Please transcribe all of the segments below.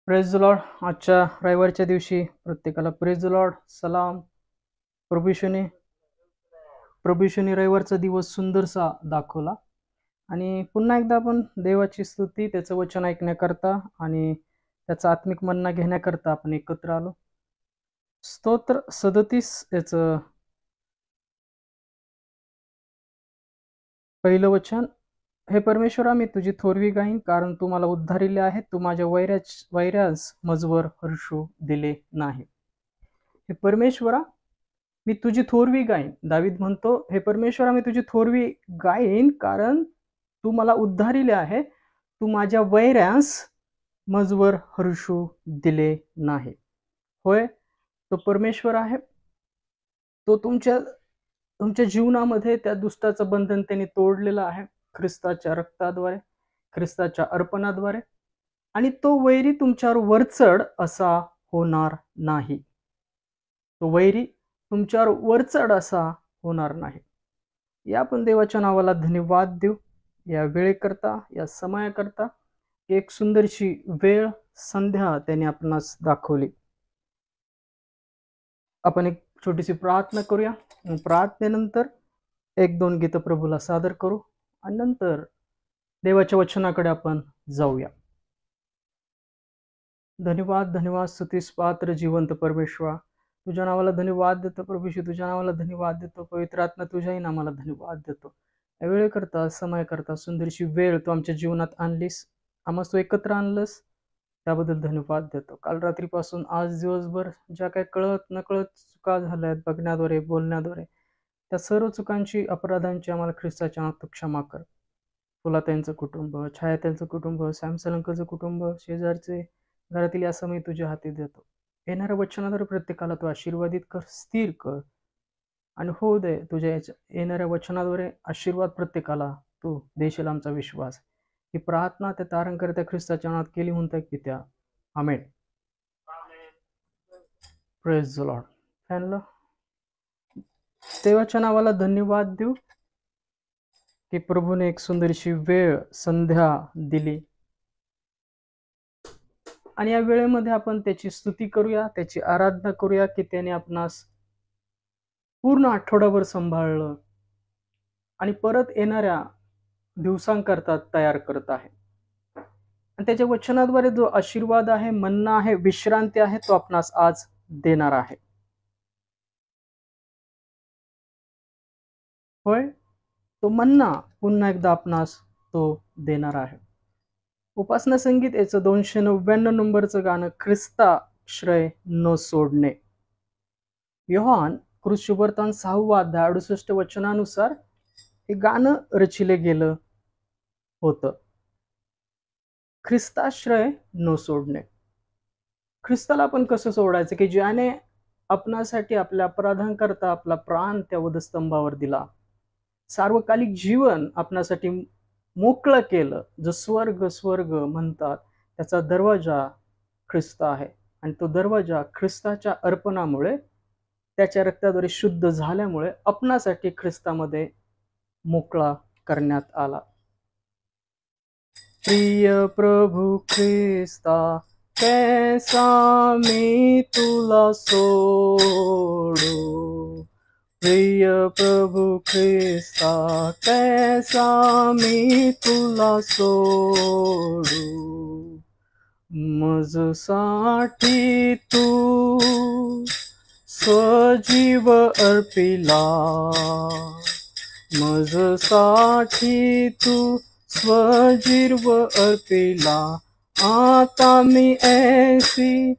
Praise the Lord. आजच्या रविवारच्या दिवशी प्रत्येकाला प्रेज द लॉर्ड. सलाम. प्रभूशने प्रभूशने रविवारचा दिवस सुंदरसा दाखवला आणि पुन्हा एकदा आपण देवाची स्तुती, त्याचं वचन ऐकण्याकरता आणि त्याचा आत्मिक मन्ना घेण्याकरता आपण एकत्र आलो. स्तोत्र 37 याचं पहिलं वचन. हे परमेश्वरा, मी तुझी थोरवी गाईन, कारण तू मला उद्धारिले आहे. तू माझ्या वैऱ्यास मजवर हर्षू दिले नाही. हे परमेश्वरा, मी तुझी थोरवी गाईन. दावीद म्हणतो, हे परमेश्वरा, मी तुझी थोरवी गाईन, कारण तू मला उद्धारिले आहे. तू माझ्या वैऱ्यास मजवर हर्षू दिले नाही. होय, तो परमेश्वर आहे. तो तुमच्या जीवनामध्ये त्या दुष्टाचं बंधन त्यांनी तोडलेलं आहे ख्रिस्ताच्या रक्ताद्वारे, ख्रिस्ताच्या अर्पणाद्वारे. आणि तो वैरी तुमच्यावर वरचढ असा होणार नाही. तो वैरी तुमच्यावर वरचढ असा होणार नाही. या आपण देवाच्या नावाला धन्यवाद देऊ या वेळेकरता, या समयाकरता. एक सुंदरशी वेळ, संध्या त्याने आपणास दाखवली. आपण एक छोटीशी प्रार्थना करूया. प्रार्थनेनंतर 1-2 गीतं प्रभूला सादर करू आणि नंतर देवाच्या वचनाकडे आपण जाऊया. धन्यवाद, धन्यवाद. स्तुतीस पात्र जिवंत परमेश्वरा, तुझ्या नावाला धन्यवाद देतो. प्रभूशी तुझ्या नावाला धन्यवाद देतो. पवित्र आत्मा तुझ्याही नावाला धन्यवाद देतो. या वेळेकरता, समयाकरता सुंदरशी वेळ तू आमच्या जीवनात आणलीस, आम्हाला तू एकत्र आणलंस, त्याबद्दल धन्यवाद देतो. काल रात्रीपासून आज दिवसभर ज्या काही कळत नकळत चुका झाल्या आहेत, बघण्याद्वारे, बोलण्याद्वारे, त्या सर्व चुकांची, अपराधांची आम्हाला ख्रिस्ताच्या नावात क्षमा कर. तुला त्यांचं कुटुंब, छाया त्यांचं कुटुंब, सॅमसन अंकलचं कुटुंब, शेजारचे, घरातील या समय तुझ्या हाती देतो. येणाऱ्या वचनाद्वारे प्रत्येकाला तू आशीर्वादित कर, स्थिर कर आणि होऊ दे तुझ्या येणाऱ्या वचनाद्वारे आशीर्वाद प्रत्येकाला तू देशील, आमचा विश्वास. ही प्रार्थना त्या तारणकर्त्या ख्रिस्ताच्या नावात केली म्हणता पित्या, आमेन. Praise the Lord. फॅनला देवाच्या नावाला धन्यवाद देऊ की प्रभूने एक सुंदरशी वेळ, संध्या दिली आणि या वेळेमध्ये आपण त्याची स्तुती करूया, त्याची आराधना करूया की त्याने आपणास पूर्ण आठवडाभर सांभाळलं आणि परत येणाऱ्या दिवसांकरता तयार करत आहे. आणि त्याच्या वचनाद्वारे जो आशीर्वाद आहे, मन्ना आहे, विश्रांती आहे, तो आपणास आज देणार आहे. होय, तो मन्ना पुन्हा एकदा आपणास तो देणार आहे. उपासना संगीत याचं 299 नंबरचं गाणं, ख्रिस्ताश्रय न सोडणे. योहान कृष्णवर्तन 6 अध्याय 68 वचनानुसार हे गाणं रचिले गेलं होतं. ख्रिस्ताश्रय न सोडणे. ख्रिस्ताला आपण कसं सोडायचं की ज्याने आपणासाठी, आपल्या अपराधांकरता आपला प्राण त्या वधस्तंभावर दिला, सार्वकालिक जीवन आपणासाठी मोकळं केलं. जो स्वर्ग म्हणतात त्याचा दरवाजा ख्रिस्त आहे आणि तो दरवाजा ख्रिस्ताच्या अर्पणामुळे, त्याच्या रक्ताद्वारे शुद्ध झाल्यामुळे आपणासाठी ख्रिस्तामध्ये मोकळा करण्यात आला. प्रिय प्रभु ख्रिस्ता, कैसा मी तुला सोडू. प्रिय प्रभु ख्रिस्ता, कैसा मी तुला सोडू. मजसाठी तू स्वजीव अर्पिला, मजसाठी तू स्वजीव अर्पिला. आता मी ऐसी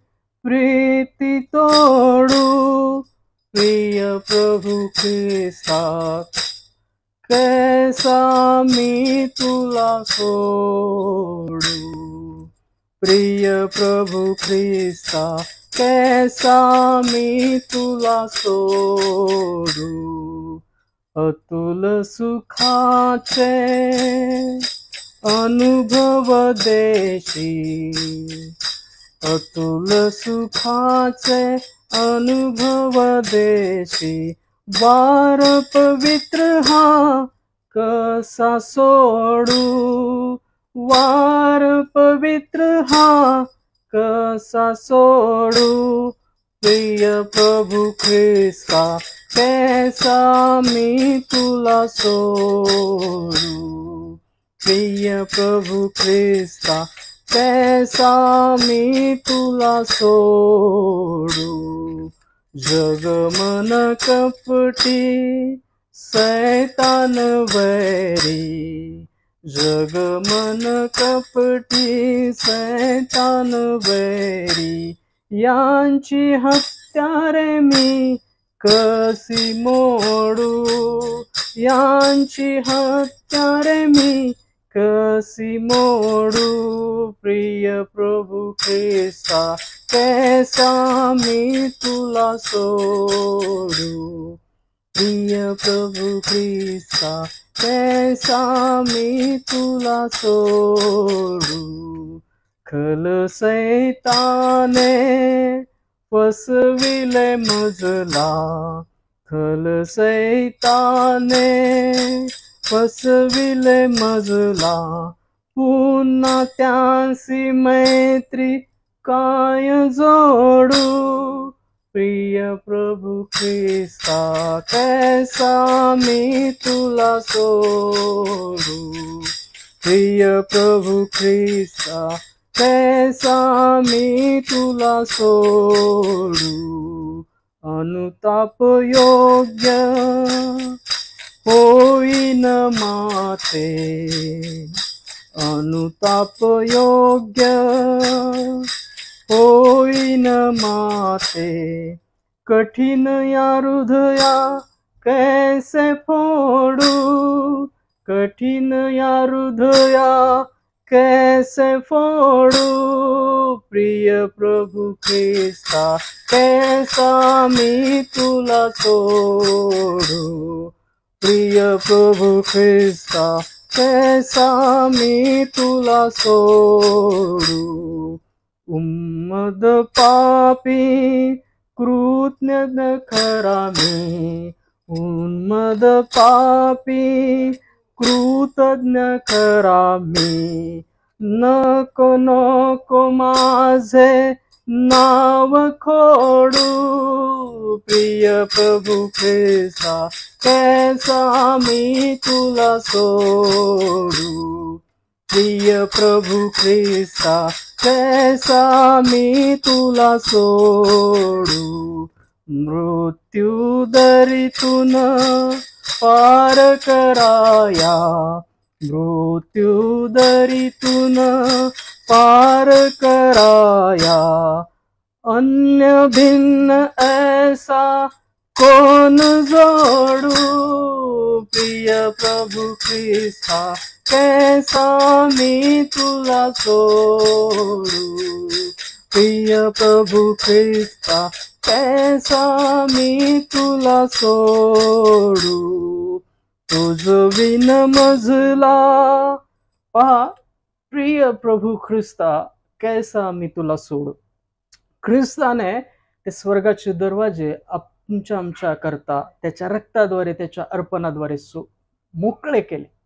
प्रीति तोडू. प्रिय प्रभु ख्रिस्ता, कैसा मी तुला सोडू. प्रिय प्रभु ख्रिस्ता, कैसा मी तुला सोडू. अतुल सुखाचे अनुभव देशी, अतुल सुखाचे अनुभव देशी. वार पवित्र हा कसा सोडू. वार पवित्र हा कसा सोडू प्रिय प्रभु ख्रिस्ता, कैसा मी तुला सोडू प्रिय प्रभु ख्रिस्ता, कैसा मी तुला सोडू. जग मन कपटी सैतान वैरी, जग मन कपटी सैतान वैरी, यांची हत्यारे मी कशी मोडू, यांची हत्यारे मी कशी मोडू प्रिय प्रभु ख्रिस्ता, कैसा मी तुला सोडू प्रिय प्रभु ख्रिस्ता, कैसा मी तुला सोडू. खल सैताने फसविले मजला, खल सैताने फसविले मजला, पुन्हा त्यांसी मैत्री काय जोडू प्रिय प्रभु ख्रिस्ता, कैसा मी तुला सोडू प्रिय प्रभु ख्रिस्ता, कैसा मी तुला सोडू. अनुताप योग्य होईन माते, अनुताप योग्य होईन माते, कठीण या हृदया कैसे फोडू, कठीण या हृदया कैसे फोडू प्रिय प्रभु ख्रिस्ता, कैसा मी तुला सोडू प्रिय प्रभु ख्रिस्ता, कैसा मी तुला सोडू. उन्मद पापी कृतज्ञ खरा मी, उन्मद पापी कृतज्ञ खरा मी, नको नको माझे नाव खोडू प्रिय प्रभु ख्रिस्ता, कैसा मी तुला सोडू प्रिय प्रभु ख्रिस्ता, कैसा मी तुला सोडू. मृत्यू दरीतून पार कराया, मृत्यू दरीतून पार कराया, अन्य भिन्न ऐसा कौन जोडू प्रिय प्रभु ख्रिस्ता, कैसा मी तुला सोडू प्रिय प्रभु ख्रिस्ता, कैसा मी तुला सोडू. तुझ विन मजला पहा प्रिय प्रभु ख्रिस्ता, कैसा मी तुला सोडू. ख्रिस्ताने ते स्वर्गाचे दरवाजे आमच्या करता त्याच्या रक्ताद्वारे, त्याच्या अर्पणाद्वारे मोकळे केले.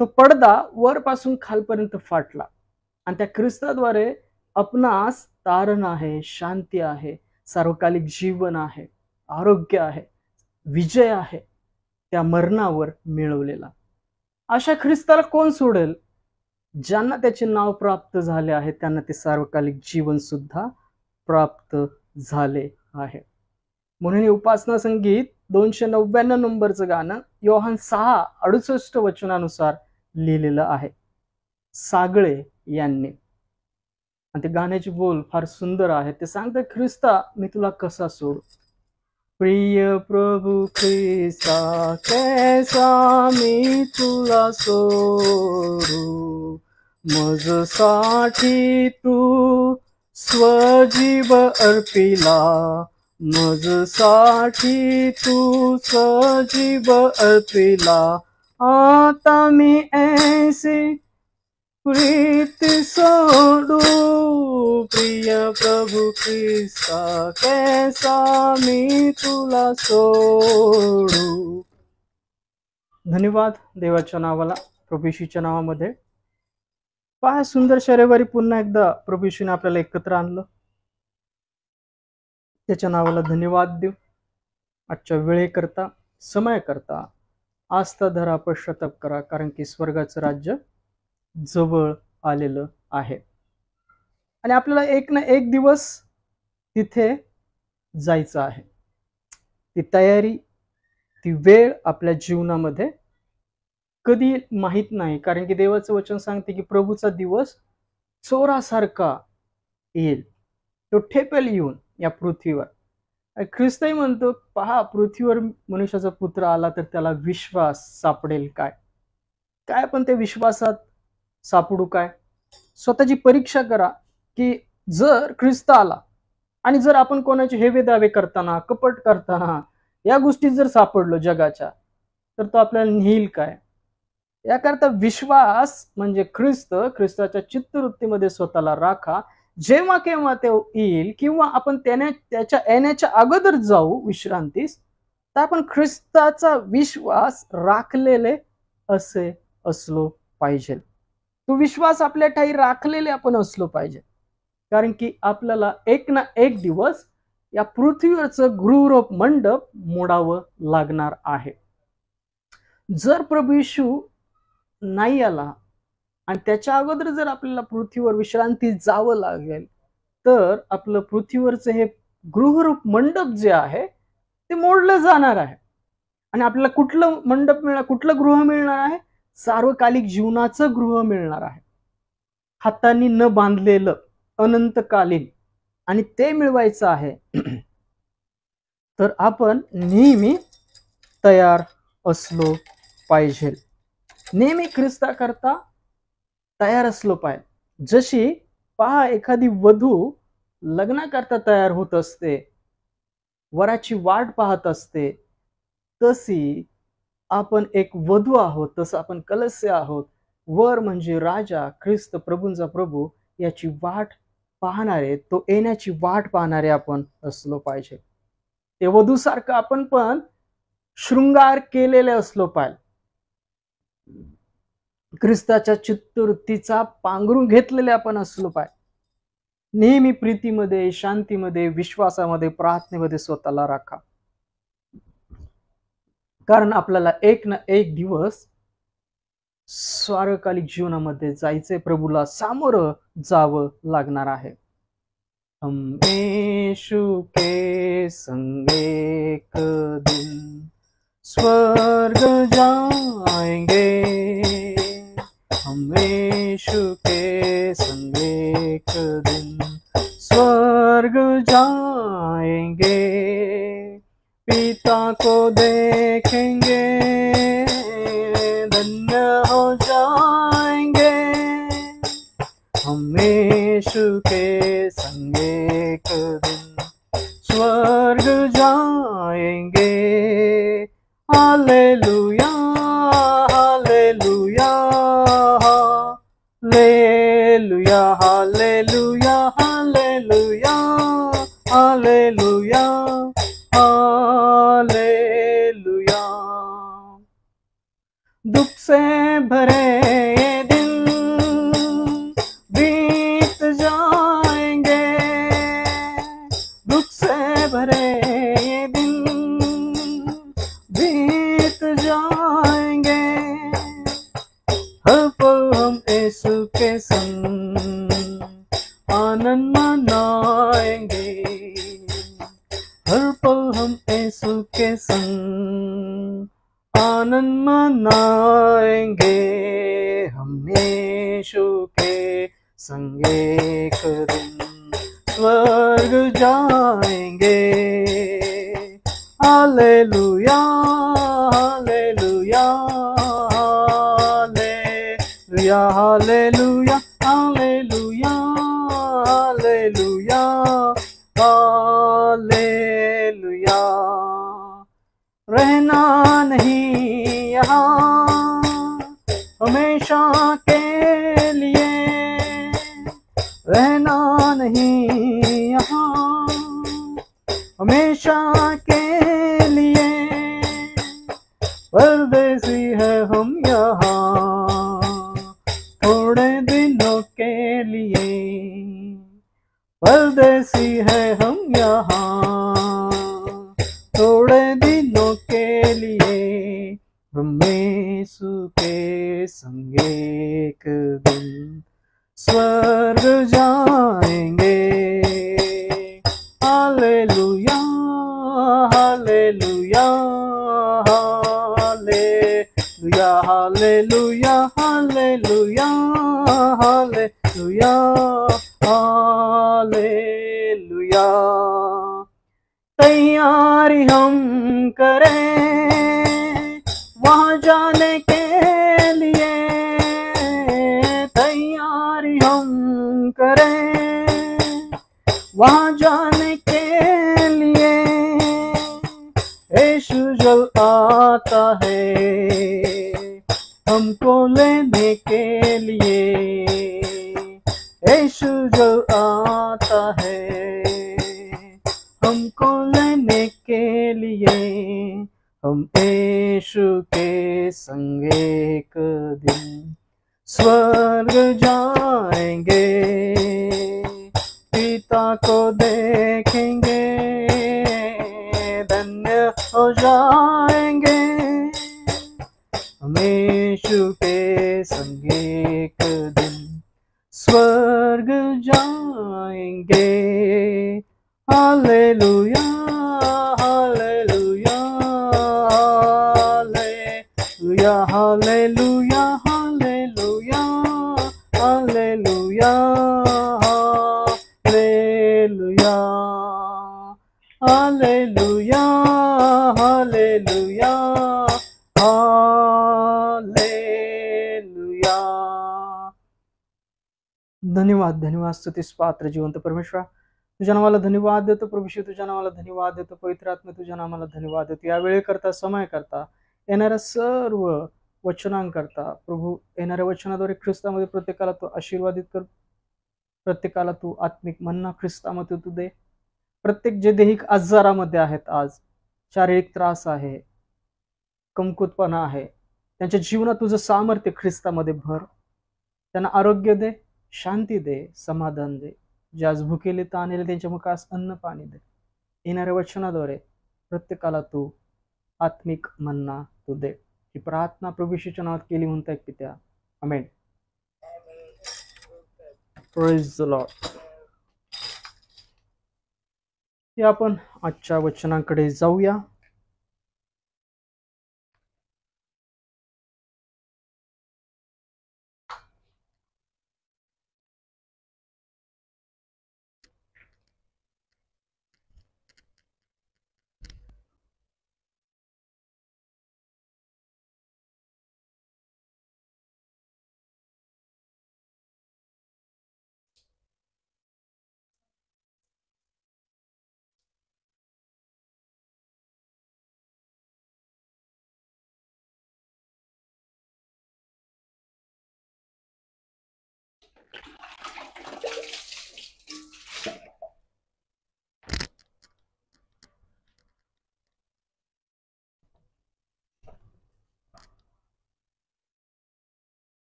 तो पडदा वरपासून खालपर्यंत फाटला आणि त्या ख्रिस्ताद्वारे आपणास तारण आहे, शांती आहे, सार्वकालिक जीवन आहे, आरोग्य आहे, विजय आहे त्या मरणावर मिळवलेला. अशा ख्रिस्ताला कोण सोडेल? ज्यांना त्याचे नाव प्राप्त झाले आहे त्यांना ते सार्वकालिक जीवन सुद्धा प्राप्त झाले आहे. म्हणून उपासना संगीत 299 नंबरचं गाणं योहान 6:68 वचनानुसार लिहिलेलं आहे सागळे यांनी. आणि ते गाण्याचे बोल फार सुंदर आहे. ते सांगते, ख्रिस्ता मी तुला कसा सोडू प्रिय प्रभु ख्रिस्ता, कैसा मी तुला सोडू. मजसाठी तू स्वजीव अर्पिला, मजसाठी तू सजीव अर्पिला, आता मी ऐसी प्रीति सोडू प्रिय प्रभु ख्रिस्ता, कैसा मी तुला सोडू. धन्यवाद देवाच्या नावाला, प्रभू येशूच्या नावामध्ये. पहा, सुंदर रविवारी पुन्हा एकदा प्रभू येशूने आपल्याला एकत्र आणलं. त्याच्या नावाला धन्यवाद देऊ. आजच्या वेळेकरता, समयाकरता आस्था धरा, पश्चाताप करा, कारण की स्वर्गाचं राज्य जवळ आलेलं आहे. आणि आपल्याला एक ना एक दिवस तिथे जायचं आहे. ती तयारी, ती वेळ आपल्या जीवनामध्ये कधी माहित नाही, कारण की देवाचं वचन सांगते की प्रभूचा दिवस चोरासारखा येईल, तो ठेपेल येऊन या पृथ्वीवर. ख्रिस्तही म्हणतो, पहा, पृथ्वीवर मनुष्याचा पुत्र आला तर त्याला विश्वास सापडेल काय? काय पण त्या विश्वासात सापडू काय? स्वतःची परीक्षा करा की जर ख्रिस्त आला आणि जर आपण कोणाचे हेवे दावे करताना, कपट करताना या गोष्टी जर सापडलो जगाच्या, तर तो आपल्याला नेईल काय? याकरता विश्वास म्हणजे ख्रिस्ताच्या चित्तवृत्तीमध्ये स्वतःला राखा. जेव्हा केव्हा ते येईल किंवा आपण त्याच्या येण्याच्या अगोदर जाऊ विश्रांतीस, तर आपण ख्रिस्ताचा विश्वास राखलेले असे असलो पाहिजे. तो विश्वास आपल्या ठाई राखलेले आपण असलो पाहिजे, कारण की आपल्याला एक ना एक दिवस या पृथ्वीवरचं गृहरोप मंडप मोडावं लागणार आहे. जर प्रभू येशू नाही आला आणि त्याच्या अगोदर जर आपल्याला पृथ्वीवर विश्रांती जावं लागेल, तर आपलं पृथ्वीवरचं हे गृहरूप मंडप जे आहे ते मोडलं जाणार आहे. आणि आपल्याला कुठलं गृह मिळणार आहे? सार्वकालिक जीवनाचं गृह मिळणार आहे, हातांनी न बांधलेलं, अनंतकालीन. आणि ते मिळवायचं आहे तर आपण नेहमी तयार असलो पाहिजे, नेहमी ख्रिस्ताकरता तयार असलो पाहिजे. जशी पहा, एखादी वधू लग्नाकरता तयार होत असते, वराची वाट पाहत असते, तशी आपण एक वधू आहोत, तसं आपण कलस्य आहोत. वर म्हणजे राजा, ख्रिस्त, प्रभूंचा प्रभू, याची वाट पाहणारे, तो येण्याची वाट पाहणारे आपण असलो पाहिजे. ते वधूसारखं आपण पण शृंगार केलेले असलो पाहिजे, ख्रिस्ताच्या चित्तवृत्तीचा पांघरून घेतलेले आपण असलो पाहिजे. नेहमी प्रीतीमध्ये, शांतीमध्ये, विश्वासामध्ये, प्रार्थनेमध्ये स्वतःला राखा, कारण आपल्याला एक ना एक दिवस सार्वकालिक जीवनामध्ये जायचे, प्रभूला सामोरं जावं लागणार आहे. हम यीशु के संग एक दिन स्वर्ग जाएंगे, हम यीशु के संग एक दिन स्वर्ग जाएंगे, पिता को देखेंगे, धन्य हो जाएंगे, हम यीशु के संग एक दिन स्वर्ग जाएंगे. Hallelujah, hallelujah, hallelujah, hallelujah, hallelujah, hallelujah, hallelujah. दुख से भरे ये दिन बीत जाएंगे, दुख से भरे ये दिन बीत जाएंगे, हर पल हम यीशु के संग आनंद मनाएंगे, हर पल हम यीशु के संग आनंद मनाएंगे, हम यीशु के संग एक दिन स्वर्ग जाएंगे. Hallelujah, hallelujah, hallelujah, hallelujah, hallelujah, hallelujah, hallelujah. रहना नहीं यहाँ हमेशा के लिए, रहना नहीं यहाँ हमेशा के लिए, परदेसी है हम यहाँ थोड़े दिनों लिए, परदेसी है हम यहाँ थोड़े दिनों के लिए, हम यीशु के संग एक दिन स्वर्ग जाएंगे। Hallelujah hallelujah hallelujah hallelujah hallelujah hallelujah hallelujah. तैयारी हम करें वहां जाने के लिए, तैयारी हम करें वहां जाने के लिए। यीशु जल्द आता है हमको लेने के लिए, यीशु जल्द आता है हमको लेने के लिए। हम यीशु के संग एक दिन स्वर्ग जाएंगे, पिता को देखेंगे, धन्य हो जाएंगे। हम यीशु के संग एक दिन स्वर्ग जाएंगे। Hallelujah hallelujah hallelujah hallelujah hallelujah hallelujah hallelujah hallelujah hallelujah. धन्यवाद धन्यवाद स्तुतीस पात्र जिवंत परमेश्वरा, तुझ्या नावाला धन्यवाद देतो प्रभू, तुझ्या नावाला धन्यवाद देतो पवित्र आत्मा, तुझ्या नावाला धन्यवाद देतो या वेळे करता, समय करता, येणाऱ्या सर्व वचनांकरता प्रभू, येणाऱ्या वचनाद्वारे ख्रिस्तामध्ये प्रत्येकाला तू आशीर्वादित कर, प्रत्येकाला तू आत्मिक मन्ना ख्रिस्तामध्ये तू दे। प्रत्येक जे दैहिक आजारामध्ये आहेत, आज शारीरिक त्रास आहे, कमकुतपणा आहे, त्यांच्या जीवनात तुझं सामर्थ्य ख्रिस्तामध्ये भर, त्यांना आरोग्य दे, शांती दे, समाधान दे। जे आज भुकेले ताणलेले त्यांच्या मुखास अन्न पाणी दे। येणाऱ्या वचनाद्वारे प्रत्येकाला तू आत्मिक मन्ना तू दे। ही प्रार्थना प्रभू येशूच्या नावात केली म्हणताय पित्या, आमेन। Praise the Lord. या आपण आजच्या वचनांकडे जाऊया।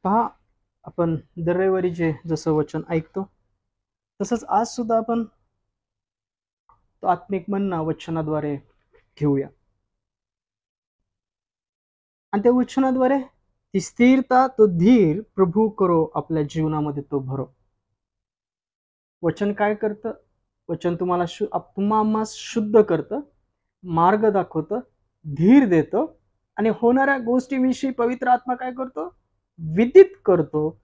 पहा, आपण दर रविवारी जे जसं वचन ऐकतो तसंच आज सुद्धा आपण तो आत्मिक मन्ना वचनाद्वारे घेऊया, आणि त्या वचनाद्वारे ती स्थिरता, तो धीर प्रभू करो आपल्या जीवनामध्ये तो भरो। वचन काय करतं? वचन तुम्हाला शुद्ध करतं, मार्ग दाखवतं, धीर देतं, आणि होणाऱ्या गोष्टीविषयी पवित्र आत्मा काय करतो? विदित करतो।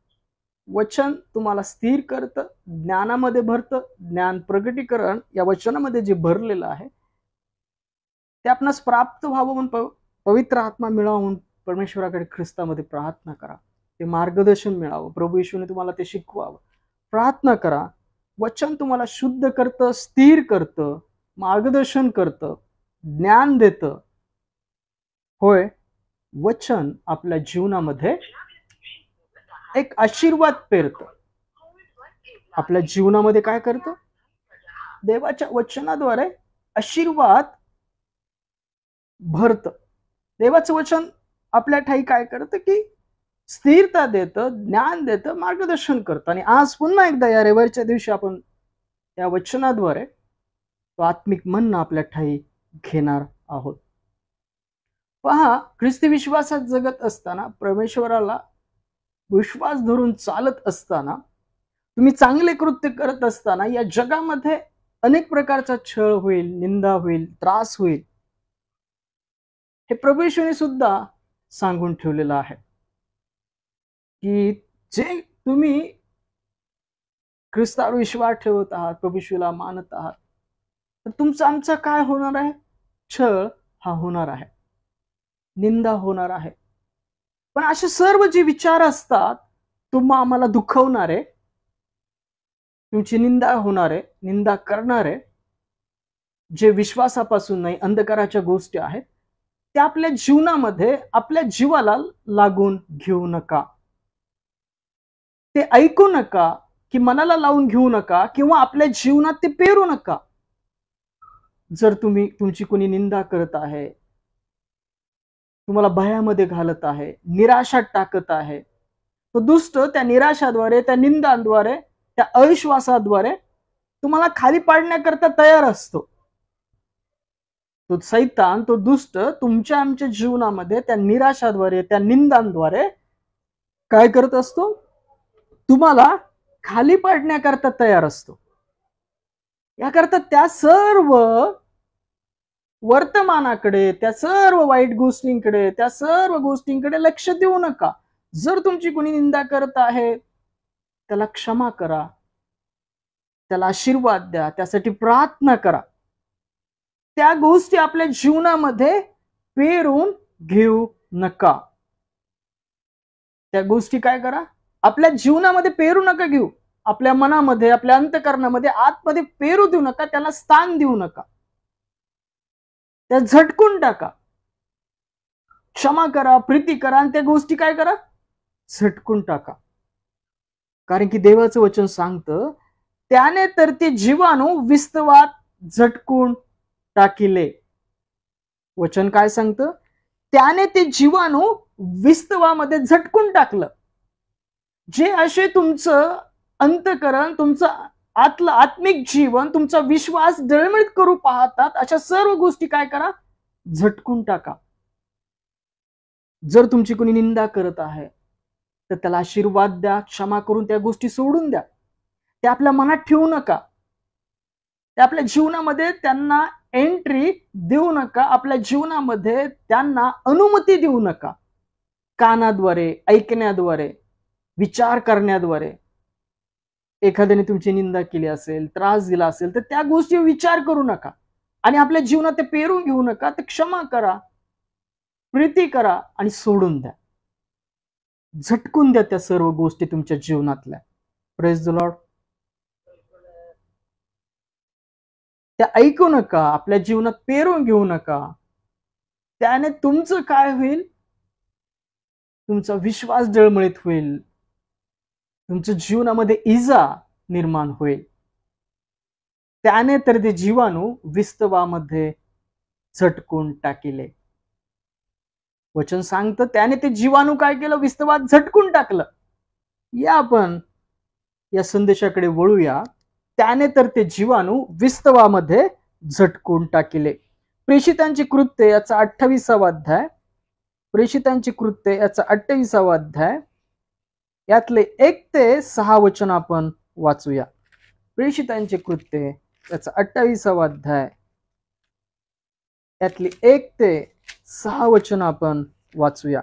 वचन तुम्हाला स्थिर करतं, ज्ञानामध्ये भरतं। ज्ञान प्रगटीकरण या वचनामध्ये जे भरलेलं आहे ते आपणास प्राप्त व्हावं म्हणून पवित्र आत्मा मिळावा म्हणून परमेश्वराकडे ख्रिस्तामध्ये प्रार्थना करा। ते मार्गदर्शन मिळावं, प्रभू येशूने तुम्हाला ते शिकवावं। प्रार्थना करा। वचन तुम्हाला शुद्ध करतं, स्थिर करतं, मार्गदर्शन करतं, ज्ञान देतं। होय, वचन आपल्या जीवनामध्ये एक आशीर्वाद पेरतं। आपल्या जीवनामध्ये काय करतं? देवाच्या वचनाद्वारे आशीर्वाद भरतं। देवाचं वचन आपल्या ठाई काय करतं की स्थिरता देतं, ज्ञान देतं, मार्गदर्शन करतं. आणि आज पुन्हा एकदा या रविवारच्या दिवशी आपण या वचनाद्वारे तो आत्मिक मन्न आपल्या ठाई घेणार आहोत. पहा, ख्रिस्ती विश्वासात जगत असताना, परमेश्वराला विश्वास धरून चालत असताना, तुम्ही चांगले कृत्य करत असताना या जगामध्ये अनेक प्रकारचा छळ होईल, निंदा होईल, त्रास होईल. हे प्रभू येशूने सुद्धा सांगून ठेवलेलं आहे की जे तुम्ही ख्रिस्तावर विश्वास ठेवत आहात, प्रभू येशूला मानत आहात, तर तुमचा आमचा काय होणार आहे? छळ हा होणार आहे, निंदा होणार आहे. पण असे सर्व जे विचार असतात, तुम्हा आम्हाला दुखवणारे, तुमची निंदा होणारे, निंदा करणारे, जे विश्वासापासून नाही अंधकाराच्या गोष्टी आहेत, त्या आपल्या जीवनामध्ये आपल्या जीवाला लागून घेऊ नका. ते ऐकू नका, की मनाला लावून घेऊ नका, किंवा आपल्या जीवनात ते पेरू नका. जर तुमची कोणी निंदा करत आहे, तुम्हाला भयामध्ये घालत आहे, निराशात टाकत आहे, तो दुष्ट त्या निराशाद्वारे, त्या निंदांद्वारे, त्या अविश्वासाद्वारे तुम्हाला खाली पाडण्याकरता तयार असतो. तो सैतान, तो दुष्ट तुमच्या आमच्या जीवनामध्ये त्या निराशाद्वारे, त्या निंदांद्वारे काय करत असतो? तुम्हाला खाली पाडण्याकरता तयार असतो. याकरता त्या सर्व वर्तमानाकडे, त्या सर्व वाईट गोष्टींकडे, त्या सर्व गोष्टींकडे लक्ष देऊ नका. जर तुमची कोणी निंदा करत आहे, त्याला क्षमा करा, त्याला आशीर्वाद द्या, त्यासाठी प्रार्थना करा. त्या गोष्टी आपल्या जीवनामध्ये पेरून घेऊ नका. त्या गोष्टी काय करा? आपल्या जीवनामध्ये पेरू नका घेऊ. आपल्या मनामध्ये, आपल्या अंतःकरणामध्ये, आतमध्ये पेरू देऊ नका, त्याला स्थान देऊ नका. त्या झटकून टाका. क्षमा करा, प्रीती करा, आणि त्या गोष्टी काय करा? झटकून टाका. कारण की देवाचं वचन सांगतं, त्याने तर ते जीवाणू विस्तवात झटकून टाकिले. वचन काय सांगतं? त्याने ते जीवाणू विस्तवामध्ये झटकून टाकलं. जे असे तुमचं अंतःकरण, तुमचं आतलं आत्मिक जीवन, तुमचा विश्वास डळमळीत करू पाहतात, अशा सर्व गोष्टी काय करा? झटकून टाका. जर तुमची कोणी निंदा करत आहे, तर त्याला आशीर्वाद द्या, क्षमा करून त्या गोष्टी सोडून द्या. ते आपल्या मनात ठेवू नका. ते आपल्या जीवनामध्ये त्यांना एंट्री देऊ नका. आपल्या जीवनामध्ये त्यांना अनुमती देऊ नका. कानाद्वारे, ऐकण्याद्वारे, विचार करण्याद्वारे एखाद्याने तुमची निंदा केली असेल, त्रास दिला असेल, तर त्या गोष्टी विचार करू नका आणि आपल्या जीवनात ते पेरून घेऊ नका. ते क्षमा करा, प्रीती करा आणि सोडून द्या. झटकून द्या त्या सर्व गोष्टी तुमच्या जीवनातल्या. Praise the Lord. त्या ऐकू नका, आपल्या जीवनात पेरून घेऊ नका. त्याने तुमचं काय होईल? तुमचा विश्वास डळमळीत होईल, तुमच्या जीवनामध्ये इजा निर्माण होईल. त्याने तर ते जीवाणू विस्तवामध्ये झटकून टाकिले. वचन सांगतं, त्याने ते जीवाणू काय केलं? विस्तवात झटकून टाकलं. या आपण या संदेशाकडे वळूया. त्याने तर ते जीवाणू विस्तवामध्ये झटकून टाकिले. प्रेषितांची कृत्य याचा 28वा अध्याय, प्रेषितांची कृत्य याचा 28वा अध्याय, यातले 1 ते 6 वचन आपण वाचूया. प्रेषितांचे कृत्य याचा 28वा अध्याय, यातले 1 ते 6 वचन आपण वाचूया.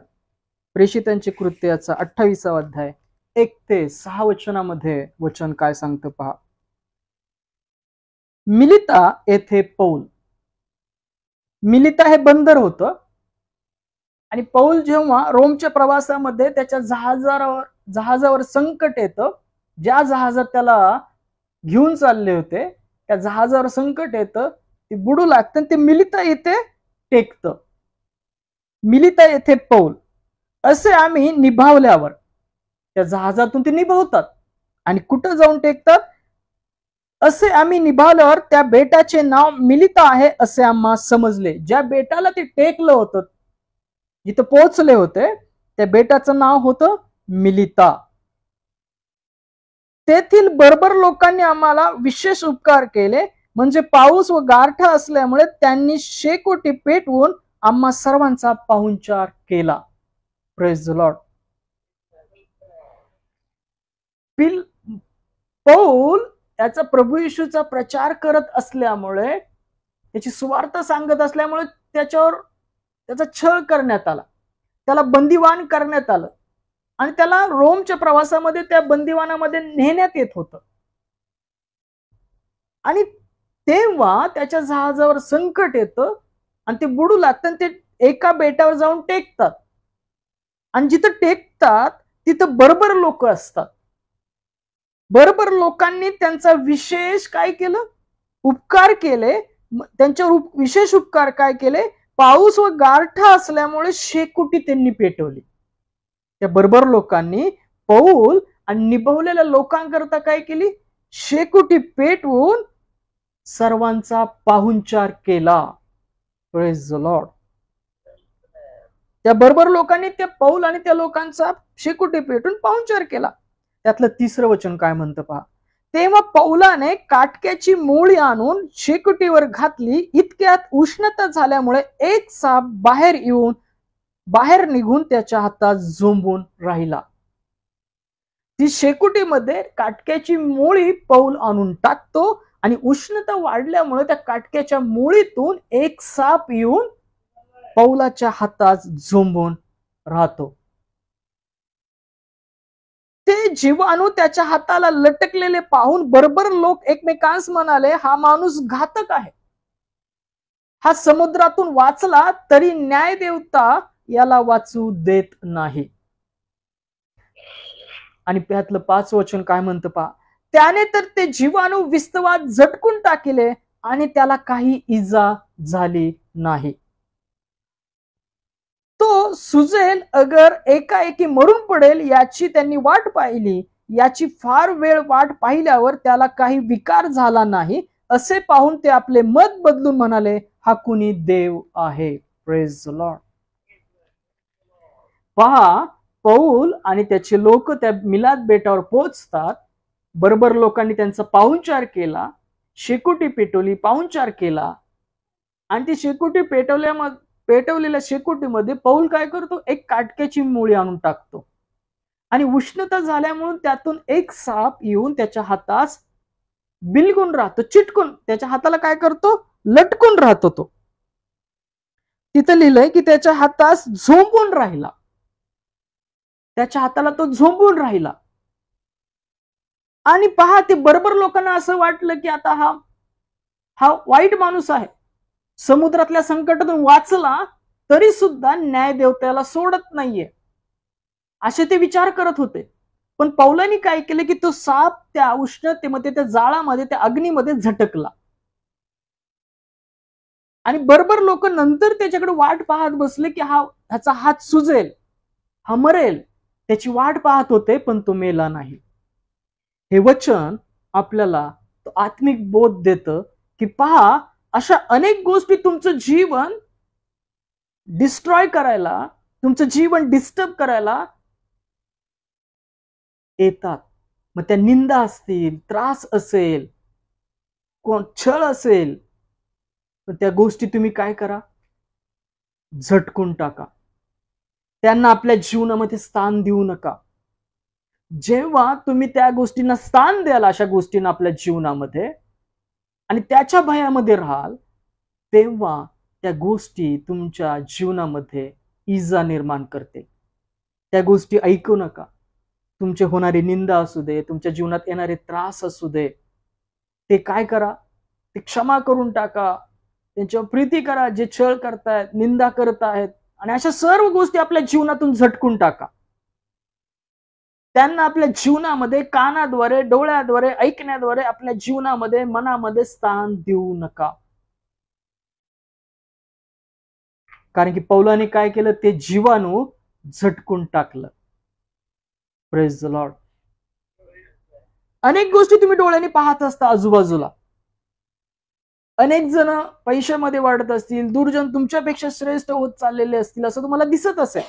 प्रेषितांचे कृत्य याचा 28वा अध्याय 1 ते 6 वचनामध्ये वचन काय सांगतं पहा. मिलिता येथे पौल. मिलिता हे बंदर होतं आणि पौल जेव्हा रोमच्या प्रवासामध्ये त्याच्या जहाजावर संकट येतं, ज्या जहाजात त्याला घेऊन चालले होते त्या जहाजावर संकट येतं, ते बुडू लागतं, ते मिलिता येथे टेकतं. मिलिता येथे पौल असे आम्ही निभावल्यावर, त्या जहाजातून ते निभावतात आणि कुठं जाऊन टेकतात? असे आम्ही निभावल्यावर त्या बेटाचे नाव मिलिता आहे असे आम्हा समजले. ज्या बेटाला ते टेकलं होतं, जिथं पोहोचले होते, त्या बेटाचं नाव होतं मिलिता. तेथील बर्बर लोकांनी आम्हाला विशेष उपकार केले, म्हणजे पाऊस व गारठा असल्यामुळे त्यांनी शेकोटी पेटवून आम्हा सर्वांचा पाहुणचार केला. Praise the Lord. पौल त्याचा प्रभू येशूचा प्रचार करत असल्यामुळे, त्याची सुवार्थ सांगत असल्यामुळे त्याचा छळ करण्यात आला, त्याला बंदिवान करण्यात आलं आणि त्याला रोमच्या प्रवासामध्ये त्या बंदिवानामध्ये नेण्यात येत होतं. आणि तेव्हा त्याच्या जहाजावर संकट येतं आणि ते बुडू लागतं आणि ते एका बेटावर जाऊन टेकतात. आणि जिथं टेकतात तिथं बर्बर लोक असतात. बर्बर लोकांनी त्यांचा विशेष काय केलं, उपकार केले. त्यांच्यावर विशेष उपकार काय केले, पाऊस व गारठा असल्यामुळे शेकोटी त्यांनी पेटवली. त्या बर्बर लोकांनी पौल आणि निभवलेल्या लोकांकरता काय केली, शेकोटी पेटवून सर्वांचा पाहुणचार केला. Praise the Lord. त्या बर्बर लोकांनी त्या पौल आणि त्या लोकांचा शेकोटी पेटून पाहुणचार केला. त्यातलं 3रं वचन काय म्हणतं पहा. तेव्हा पौलाने काटक्याची मोळी आणून शेकोटीवर घातली. इतक्यात उष्णता झाल्यामुळे एक साप बाहेर निघून त्याच्या हातात झोंबून राहिला. ती शेकोटीमध्ये काटक्याची मोळी पौल आणून टाकतो आणि उष्णता वाढल्यामुळे त्या काटक्याच्या मोळीतून एक साप येऊन पौलाच्या हातात झोंबून राहतो. ते जीवाणू त्याच्या हाताला लटकलेले पाहून बर्बर लोक एकमेकांस म्हणाले, हा माणूस घातक आहे. हा समुद्रातून वाचला तरी न्यायदेवता याला वाचू देत नाही. आणि त्यातलं 5 वचन काय म्हणतं पहा. त्याने तर ते जीवाणू विस्तवात झटकून टाकिले आणि त्याला काही इजा झाली नाही. तो सुजेल अगर एकाएकी मरून पडेल याची त्यांनी वाट पाहिली. याची फार वेळ वाट पाहिल्यावर त्याला काही विकार झाला नाही. असे पाहून ते आपले मत बदलून म्हणाले, हा कुणी देव आहे. Praise the Lord. पहा, पौल आणि त्याचे लोक त्या मिलाद बेटावर पोहोचतात. बर्बर लोकांनी त्यांचा पाहुणचार केला, शेकोटी पेटवली, पाहुणचार केला. आणि ती शेकोटी पेटवलेल्या शेकोटीमध्ये पौल काय करतो, एक काटक्याची मोळी आणून टाकतो. आणि उष्णता झाल्यामुळे त्यातून एक साप येऊन त्याच्या हातास बिलगून राहतो, चिटकून त्याच्या हाताला काय करतो, लटकून राहतो. तो तिथं लिहिलंय की त्याच्या हातास झोंबून राहिला. त्याच्या हाताला तो झोंबून राहिला. आणि पहा, ते बर्बर लोकांना असं वाटलं की आता हा वाईट माणूस आहे, समुद्रातल्या संकटातून वाचला तरी सुद्धा न्यायदेवतेला सोडत नाहीये, असे ते विचार करत होते. पण पौलानी काय केलं की तो साप त्या उष्णतेमध्ये, त्या जाळामध्ये, त्या अग्नीमध्ये झटकला. आणि बर्बर लोक नंतर त्याच्याकडे वाट पाहत बसले की ह्याचा हात सुजेल, हा मरेल, त्याची वाट पाहत होते, पण तो मेला नाही. हे वचन आपल्याला आत्मिक बोध देतं की पहा, अशा अनेक गोष्टी तुमचं जीवन डिस्ट्रॉय करायला, तुमचं जीवन डिस्टर्ब करायला येतात. मग त्या निंदा असतील, त्रास असेल, छळ असेल, तर त्या गोष्टी तुम्ही काय करा, झटकून टाका. त्यांना आपल्या जीवनामध्ये स्थान देऊ नका. जेव्हा तुम्ही त्या गोष्टींना स्थान द्याल, अशा गोष्टींना आपल्या जीवनामध्ये, आणि त्याच्या भयामध्ये राहाल, तेव्हा त्या गोष्टी तुमच्या जीवनामध्ये इजा निर्माण करते. त्या गोष्टी ऐकू नका. तुमचे होणारी निंदा असू दे, तुमच्या जीवनात येणारे त्रास असू दे, ते काय करा, ते क्षमा करून टाका. त्यांच्यावर प्रीती करा, जे छळ करतायत, निंदा करत आहेत, आणि अशा सर्व गोष्टी आपल्या जीवनातून झटकून टाका. त्यांना आपल्या जीवनामध्ये कानाद्वारे, डोळ्याद्वारे, ऐकण्याद्वारे आपल्या जीवनामध्ये, मनामध्ये स्थान देऊ नका. कारण की पौलाने काय केलं, ते जीवाणू झटकून टाकलं. Praise the Lord. अनेक गोष्टी तुम्ही डोळ्यांनी पाहत असता आजूबाजूला. अनेक जण पैशामध्ये वाढत असतील, दुर्जन तुमच्यापेक्षा श्रेष्ठ होत चाललेले असतील, असं तुम्हाला दिसत असेल.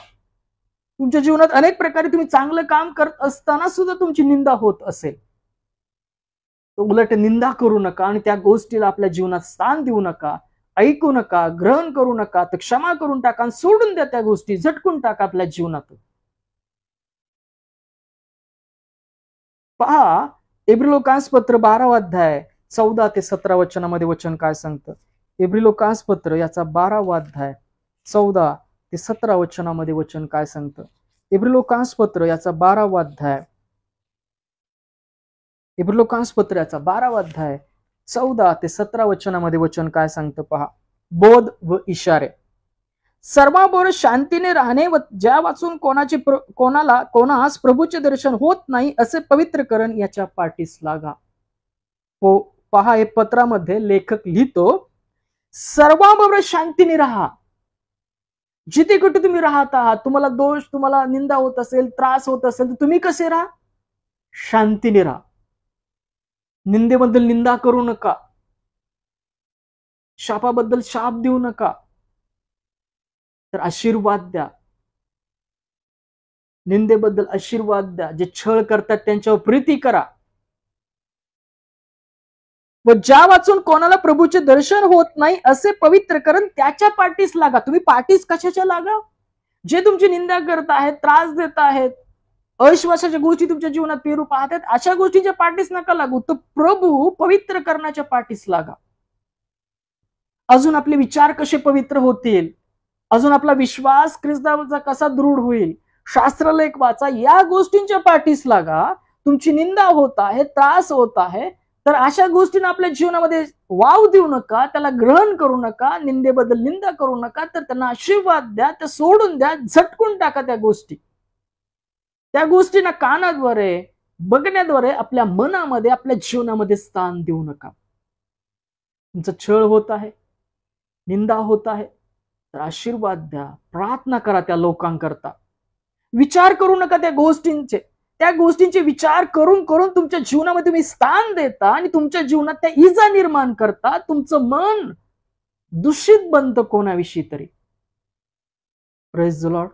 तुमच्या जीवनात अनेक प्रकारे तुम्ही चांगलं काम करत असताना सुद्धा तुमची निंदा होत असेल, उलट निंदा करू नका आणि त्या गोष्टीला आपल्या जीवनात स्थान देऊ नका, ऐकू नका, ग्रहण करू नका, तर क्षमा करून टाका आणि सोडून द्या त्या गोष्टी, झटकून टाका आपल्या जीवनात. पहा, इब्रिलोकांस पत्र 12वा अध्याय 14 ते 17 वचनामध्ये वचन काय सांगतं. इब्रिलोकांस पत्र याचा 12वा अध्याय 14 ते 17 वचनामध्ये वचन काय सांगतं. इब्रिलोकांस पत्र याचा 12वा अध्याय, इब्रिलोकांस पत्र याचा 12वा अध्याय 14 ते 17 वचनामध्ये वचन काय सांगतं पहा. बोध व इशारे. सर्वांबरोबर शांतीने राहणे व ज्या वाचून कोणास प्रभूचे दर्शन होत नाही असे पवित्रकरण याच्या पाठीस लागा. पहा, हे पत्रामध्ये लेखक लिहितो, सर्वांबरोबर शांतीने राहा. जिथे कुठे तुम्ही राहत आहात, तुम्हाला दोष, तुम्हाला निंदा होत असेल, त्रास होत असेल, तर तुम्ही कसे राहा? शांतीने राहा. निंदेबद्दल निंदा करू नका, शापाबद्दल शाप देऊ नका, तर आशीर्वाद द्या. निंदेबद्दल आशीर्वाद द्या. जे छळ करतात त्यांच्यावर प्रीती करा. व ज्या वाचून कोणाला प्रभूचे दर्शन होत नाही असे पवित्रकरण त्याच्या पाठीस लागा. तुम्ही पाठीस कशाच्या लागा? जे तुमची निंदा करत आहेत, त्रास देत आहेत, अविश्वासाच्या गोष्टी तुमच्या जीवनात पेरू पाहतात, अशा गोष्टींच्या पाठीस नका लागू, तर प्रभू पवित्र करण्याच्या पाठीस लागा. अजून आपले विचार कसे पवित्र होतील, अजून आपला विश्वास ख्रिस्ताचा कसा दृढ होईल, शास्त्रलेख वाचा, या गोष्टींच्या पाठीस लागा. तुमची निंदा होत आहे, त्रास होत आहे, तर अशा गोष्टींना आपल्या जीवनामध्ये वाव देऊ नका, त्याला ग्रहण करू नका, निंदेबद्दल निंदा करू नका, तर त्यांना आशीर्वाद द्या, त्या सोडून द्या, झटकून टाका त्या गोष्टी. त्या गोष्टींना कानाद्वारे, बघण्याद्वारे आपल्या मनामध्ये, आपल्या जीवनामध्ये स्थान देऊ नका. तुमचा छळ होत आहे, निंदा होत आहे, तर आशीर्वाद द्या, प्रार्थना करा त्या लोकांकरता. विचार करू नका त्या गोष्टींचे विचार करून करून तुमच्या जीवनामध्ये तुम्ही स्थान देता आणि तुमच्या जीवनात त्या इजा निर्माण करता. तुमचं मन दूषित बनतं कोणाविषयी तरी. Praise the Lord.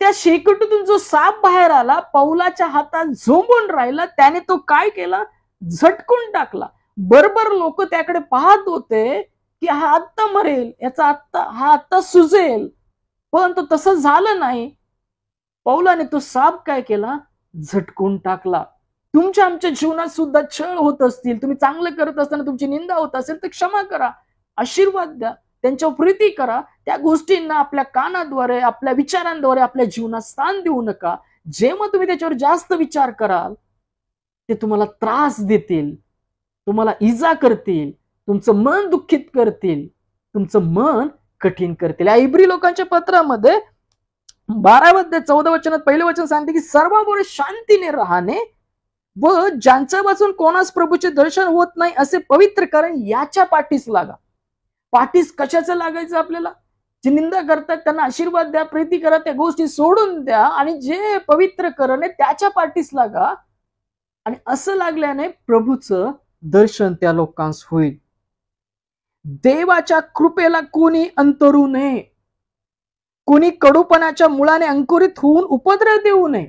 त्या शेकटूतून जो साप बाहेर आला, पौलाच्या हातात झोंबून राहिला, त्याने तो काय केला? झटकून टाकला. बरोबर लोक त्याकडे पाहत होते की हा आत्ता मरेल, हा आत्ता सुजेल, पण तो तसं झालं नाही. पौलाने तो साप काय केला? झटकून टाकला. तुमच्या आमच्या जीवनात सुद्धा छळ होत असतील, तुम्ही चांगलं करत असताना तुमची निंदा होत असेल, तर क्षमा करा, आशीर्वाद द्या, त्यांच्यावर प्रीती करा. त्या गोष्टींना आपल्या कानाद्वारे, आपल्या विचारांद्वारे आपल्या जीवनात स्थान देऊ नका. जेव्हा तुम्ही त्याच्यावर जास्त विचार कराल, ते तुम्हाला त्रास देतील, तुम्हाला इजा करतील, तुमचं मन दुःखित करतील, तुमचं मन कठीण करतील. या इब्री लोकांच्या पत्रामध्ये 12 अध्याय 14 वचनात पहिलं वचन सांगते की सर्वांबरोबर शांतीने राहणे व ज्यांच्या वाचून कोणास प्रभूचे दर्शन होत नाही असे पवित्र कारण याच्या पाठीस लागा. पाठीस कशाचं लागायचं आपल्याला? जे निंदा करतात त्यांना आशीर्वाद द्या, प्रीती करा, त्या गोष्टी सोडून द्या आणि जे पवित्र करण आहे त्याच्या पाठीस लागा. आणि असं लागल्याने प्रभूचं दर्शन त्या लोकांस होईल. देवाच्या कृपेला कोणी अंतरू नये, कोणी कडूपणाच्या मुळाने अंकुरित होऊन उपद्रव देऊ नये.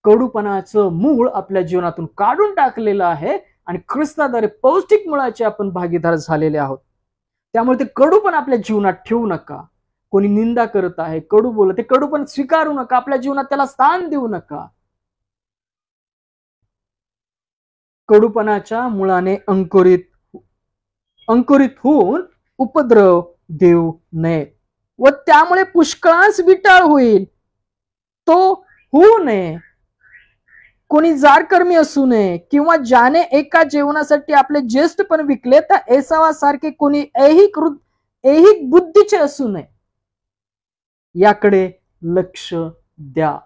कडूपणाचं मूळ आपल्या जीवनातून काढून टाकलेलं आहे आणि ख्रिस्ताद्वारे पौष्टिक मुळाचे आपण भागीदार झालेले आहोत. त्यामुळे ते कडूपण आपल्या जीवनात ठेवू नका. कोणी निंदा करत आहे, कडू बोलत, ते कडूपण स्वीकारू नका, आपल्या जीवनात त्याला स्थान देऊ नका. कडूपणाच्या मुळाने अंकुरित होऊन उपद्रव देऊ नये व त्यामुळे पुष्कळांस विटाळ होईल, तो होऊ नये. कोणी जारकर्मी असू नये किंवा ज्याने एका जेवणासाठी आपले ज्येष्ठपण विकले, तर एसावासारखे कोणी ऐहिक बुद्धीचे असू नये. याकडे लक्ष द्या.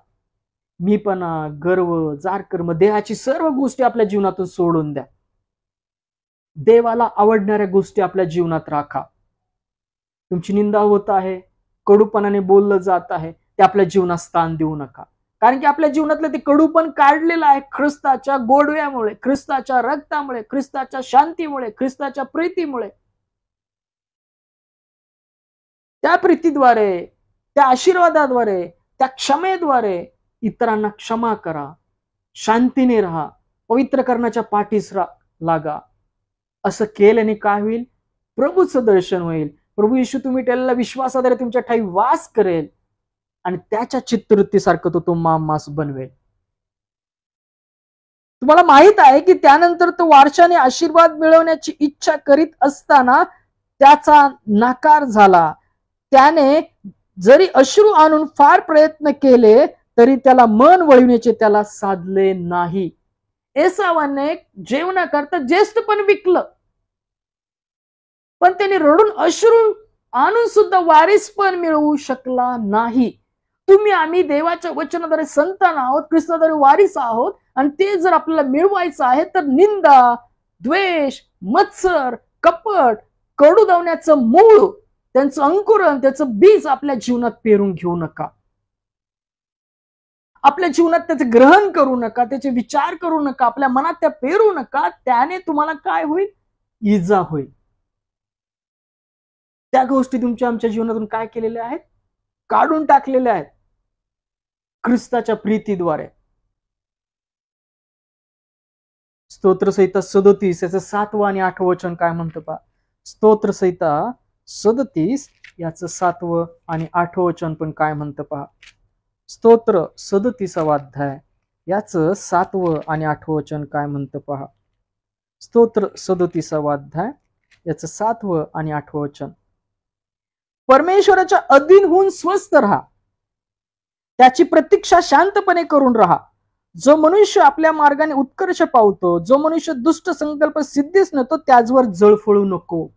मीपणा, गर्व, जारकर्म, देहाची सर्व गोष्टी आपल्या जीवनातून सोडून द्या. देवाला आवडणाऱ्या गोष्टी आपल्या जीवनात राखा. तुमची निंदा होत आहे, कडूपणाने बोललं जात आहे, ते आपल्या जीवनात स्थान देऊ नका. कारण की आपल्या जीवनातलं ते कडूपण काढलेलं आहे ख्रिस्ताच्या गोडव्यामुळे, ख्रिस्ताच्या रक्तामुळे, ख्रिस्ताच्या शांतीमुळे, ख्रिस्ताच्या प्रीतीमुळे. त्या प्रीतीद्वारे, त्या आशीर्वादाद्वारे, त्या क्षमेद्वारे इतरांना क्षमा करा, शांतीने राहा, पवित्रकरणाच्या पाठीस लागा. असं केल्याने काय होईल? प्रभूचं दर्शन होईल. प्रभू येशू तुम्ही त्याला विश्वासाद्वारे तुमच्या ठाई वास करेल आणि त्याच्या चित्तवृत्तीसारखं तो मास बनवेल. तुम्हाला माहित आहे की त्यानंतर तो वारशाने आशीर्वाद मिळवण्याची इच्छा करीत असताना त्याचा नकार झाला. त्याने जरी अश्रू आणून फार प्रयत्न केले तरी त्याला मन वळविण्याचे त्याला साधले नाही. एसावाने जेवणाकरता ज्येष्ठ पण विकलं, पण त्याने रडून अश्रू आणून सुद्धा वारीस पण मिळवू शकला नाही. तुम्ही आम्ही देवाच्या वचनाद्वारे संतान आहोत, ख्रिस्ताद्वारे वारीस आहोत, आणि ते जर आपल्याला मिळवायचं आहे तर निंदा, द्वेष, मत्सर, कपट, कडू धावण्याचं मूळ, त्यांचं अंकुरण, त्याचं बीज आपल्या जीवनात पेरून घेऊ नका. आपल्या जीवनात त्याचे ग्रहण करू नका, त्याचे विचार करू नका, आपल्या मनात त्या पेरू नका. त्याने तुम्हाला काय होईल? इजा होईल. त्या गोष्टी तुमच्या आमच्या जीवनातून काय केलेल्या आहेत? काढून टाकलेल्या आहेत ख्रिस्ताच्या प्रीतीद्वारे. स्तोत्रसंहिता 37 याचं 7वं आणि 8वं वचन काय म्हणतं पहा. स्तोत्रसंहिता 37 याचं 7वं आणि 8वं वचन पण काय म्हणतं पहा. स्तोत्र 37वा अध्याय याचं 7वं आणि 8वं वचन काय म्हणतं पहा. स्तोत्र 37वा अध्याय याचं 7वं आणि 8वं वचन. परमेश्वराच्या अधीन होऊन स्वस्थ राहा, त्याची प्रतीक्षा शांतपणे करून राहा. जो मनुष्य आपल्या मार्गाने उत्कर्ष पावतो, जो मनुष्य दुष्ट संकल्प सिद्धीस नेतो, त्याचवर जळफळू नको.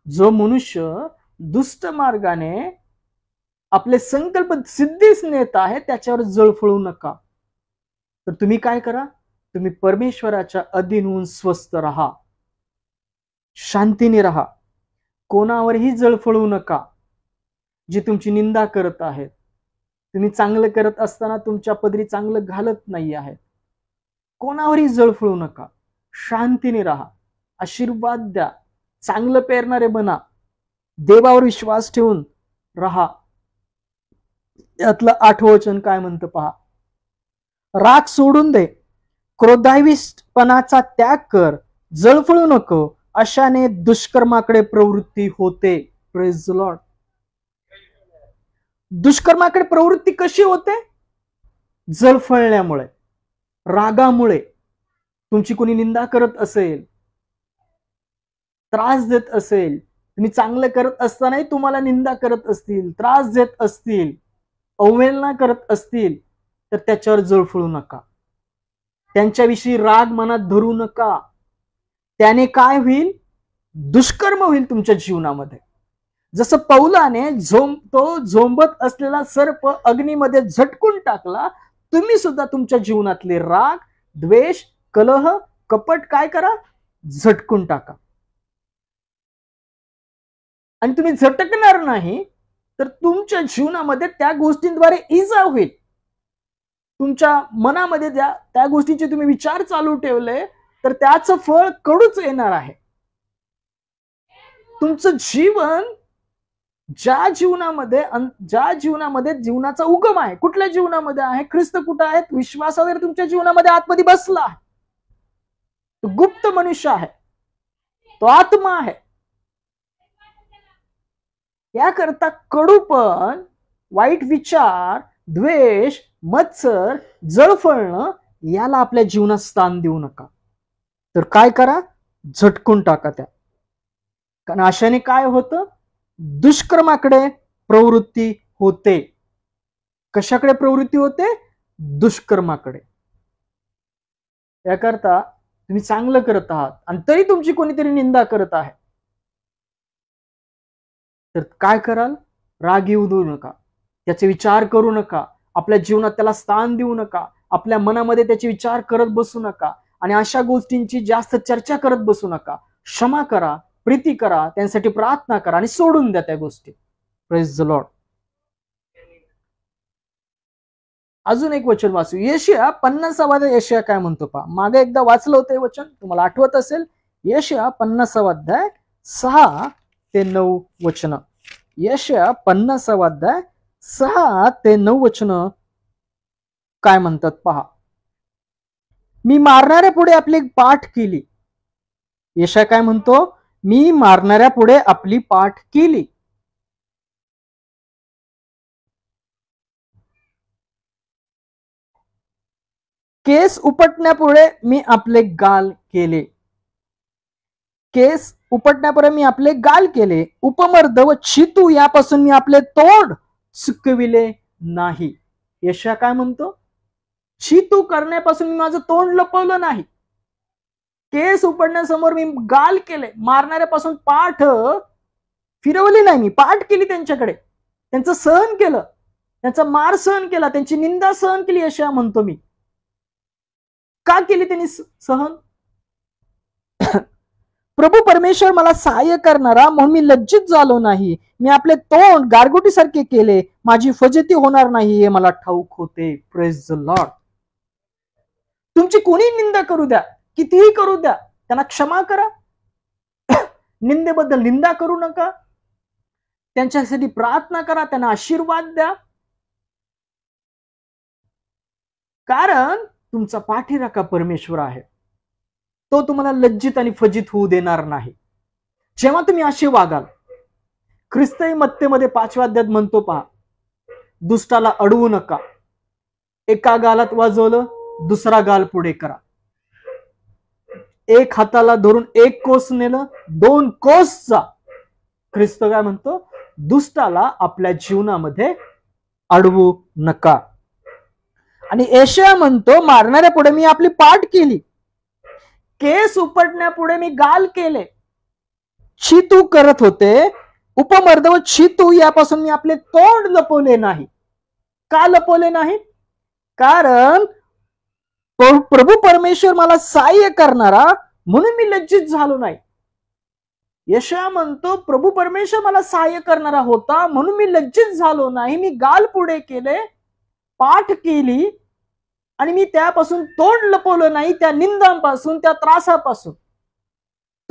जो मनुष्य दुष्ट मार्गाने आपले संकल्प सिद्धीस नेत आहे त्याच्यावर जळफळू नका. तर तुम्ही काय करा? तुम्ही परमेश्वराच्या अधीन होऊन स्वस्थ राहा, शांतीने राहा, कोणावरही जळफळू नका. जे तुमची निंदा करत आहेत, तुम्ही चांगलं करत असताना तुमच्या पदरी चांगलं घालत नाही आहेत, कोणावरही जळफळू नका. शांतीने राहा, आशीर्वाद द्या, चांगलं पेरणारे बना, देवावर विश्वास ठेवून राहा. यातलं 8वं वचन काय म्हणतं पहा. राग सोडून दे, क्रोधाविष्टपणाचा त्याग कर, जळफळू नको, अशाने दुष्कर्माकडे प्रवृत्ती होते. Praise the Lord. दुष्कर्माकडे प्रवृत्ती कशी होते? जळफळण्यामुळे, रागामुळे. तुमची कोणी निंदा करत असेल, त्रास देत असेल, तुम्ही चांगलं करत असतानाही तुम्हाला निंदा करत असतील, त्रास देत असतील, अवहेलना करत असतील, तर त्याच्यावर जळफळू नका. त्यांच्याविषयी राग मनात धरू नका. त्याने काय होईल? दुष्कर्म होईल तुमच्या जीवनामध्ये. जसं पौलाने झोंबत असलेला सर्प अग्नीमध्ये झटकून टाकला, तुम्ही सुद्धा तुमच्या जीवनातले राग, द्वेष, कलह, कपट काय करा? झटकून टाका. आणि तुम्ही झटकणार नाही तर तुमच्या जीवनामध्ये त्या गोष्टींद्वारे इजा होईल. तुमच्या मनामध्ये त्या गोष्टीचे तुम्ही विचार चालू ठेवले तर त्याचं फळ कडूच येणार आहे. तुमचं जीवन ज्या जीवनामध्ये जीवनाचा उगम आहे, कुठल्या जीवनामध्ये आहे? ख्रिस्त कुठं आहेत? विश्वासावर तुमच्या जीवनामध्ये आतमध्ये बसला. तो गुप्त मनुष्य आहे, तो आत्मा आहे. याकरता कडूपण, वाईट विचार, द्वेष, मत्सर, जळफळणं याला आपल्या जीवनात स्थान देऊ नका. तर काय करा? झटकून टाका त्या. कारण अशाने काय होतं? दुष्कर्माकडे प्रवृत्ती होते. कशाकडे प्रवृत्ती होते? दुष्कर्माकडे. याकरता तुम्ही चांगलं करत आहात आणि तरी तुमची कोणीतरी निंदा करत आहे, तर काय कराल? राग येऊ देऊ नका, त्याचे विचार करू नका, आपल्या जीवनात त्याला स्थान देऊ नका, आपल्या मनामध्ये त्याचे विचार करत बसू नका आणि अशा गोष्टींची जास्त चर्चा करत बसू नका. क्षमा करा, प्रीती करा, त्यांसाठी प्रार्थना करा आणि सोडून द्या त्या गोष्टी. Praise the Lord. अजून एक वचन वाचू. यशाया 50वा यशाया काय म्हणतो पहा. मागे एकदा वाचलं होतं हे वचन, तुम्हाला आठवत असेल. यशाया 50वा अध्याय 6 ते 9 वचन. यशया 50 अध्याय 6 ते 9 वचन काय म्हणतात पहा. मी मारणाऱ्या पुढे आपली पाठ केली. यशया काय म्हणतो? मी मारणाऱ्या पुढे आपली पाठ केली. केस उपटण्यापुढे मी आपले गाल केले. केस उपटण्यापुढे मी आपले गाल केले. उपमर्द व छितू यापासून मी आपले तोंड सुकविले नाही. यशया काय म्हणतो? छितू करण्यापासून मी माझं तोंड लपवलं नाही. केस उपटण्यासमोर मी गाल केले. मारणाऱ्यापासून पाठ फिरवली नाही, मी पाठ केली त्यांच्याकडे. त्यांचं सहन केलं, त्यांचा मार सहन केला, त्यांची निंदा सहन केली. यशया म्हणतो मी का केली त्यांनी सहन? प्रभू परमेश्वर मला सहाय्य करणारा म्हणून मी लज्जित झालो नाही. मी आपले तोंड गारगोटीसारखे केले. माझी फजिती होणार नाही हे मला ठाऊक होते. Praise the Lord. तुमची कोणी निंदा करू द्या, कितीही करू द्या, त्यांना क्षमा करा. निंदेबद्दल निंदा करू नका. त्यांच्यासाठी प्रार्थना करा, त्यांना आशीर्वाद द्या. कारण तुमचा पाठीराखा परमेश्वर आहे. तो तुम्हाला लज्जित आणि फजित होऊ देणार नाही जेव्हा तुम्ही असे वागाल. ख्रिस्ती मत्तेमध्ये 5व्या अध्यायात म्हणतो पहा, दुष्टाला अडवू नका. एका गालात वाजवलं, दुसरा गाल पुढे करा. एक हाताला धरून एक कोस नेलं, 2 कोस जा. ख्रिस्त काय म्हणतो? दुष्टाला आपल्या जीवनामध्ये अडवू नका. आणि यशया म्हणतो, मारणाऱ्या पुढे मी आपली पाठ केली. केस उपटण्यापुढे मी गाल केले. छितू करत होते. उपमर्द व छितू यापासून मी आपले तोंड लपवले नाही. का लपवले नाही? कारण प्रभू परमेश्वर मला सहाय्य करणारा म्हणून मी लज्जित झालो नाही. यशया म्हणतो, प्रभू परमेश्वर मला सहाय्य करणारा होता म्हणून मी लज्जित झालो नाही. मी गाल पुढे केले, पाठ केली आणि मी त्यापासून तोंड लपवलं नाही, त्या निंदांपासून, त्या त्रासापासून.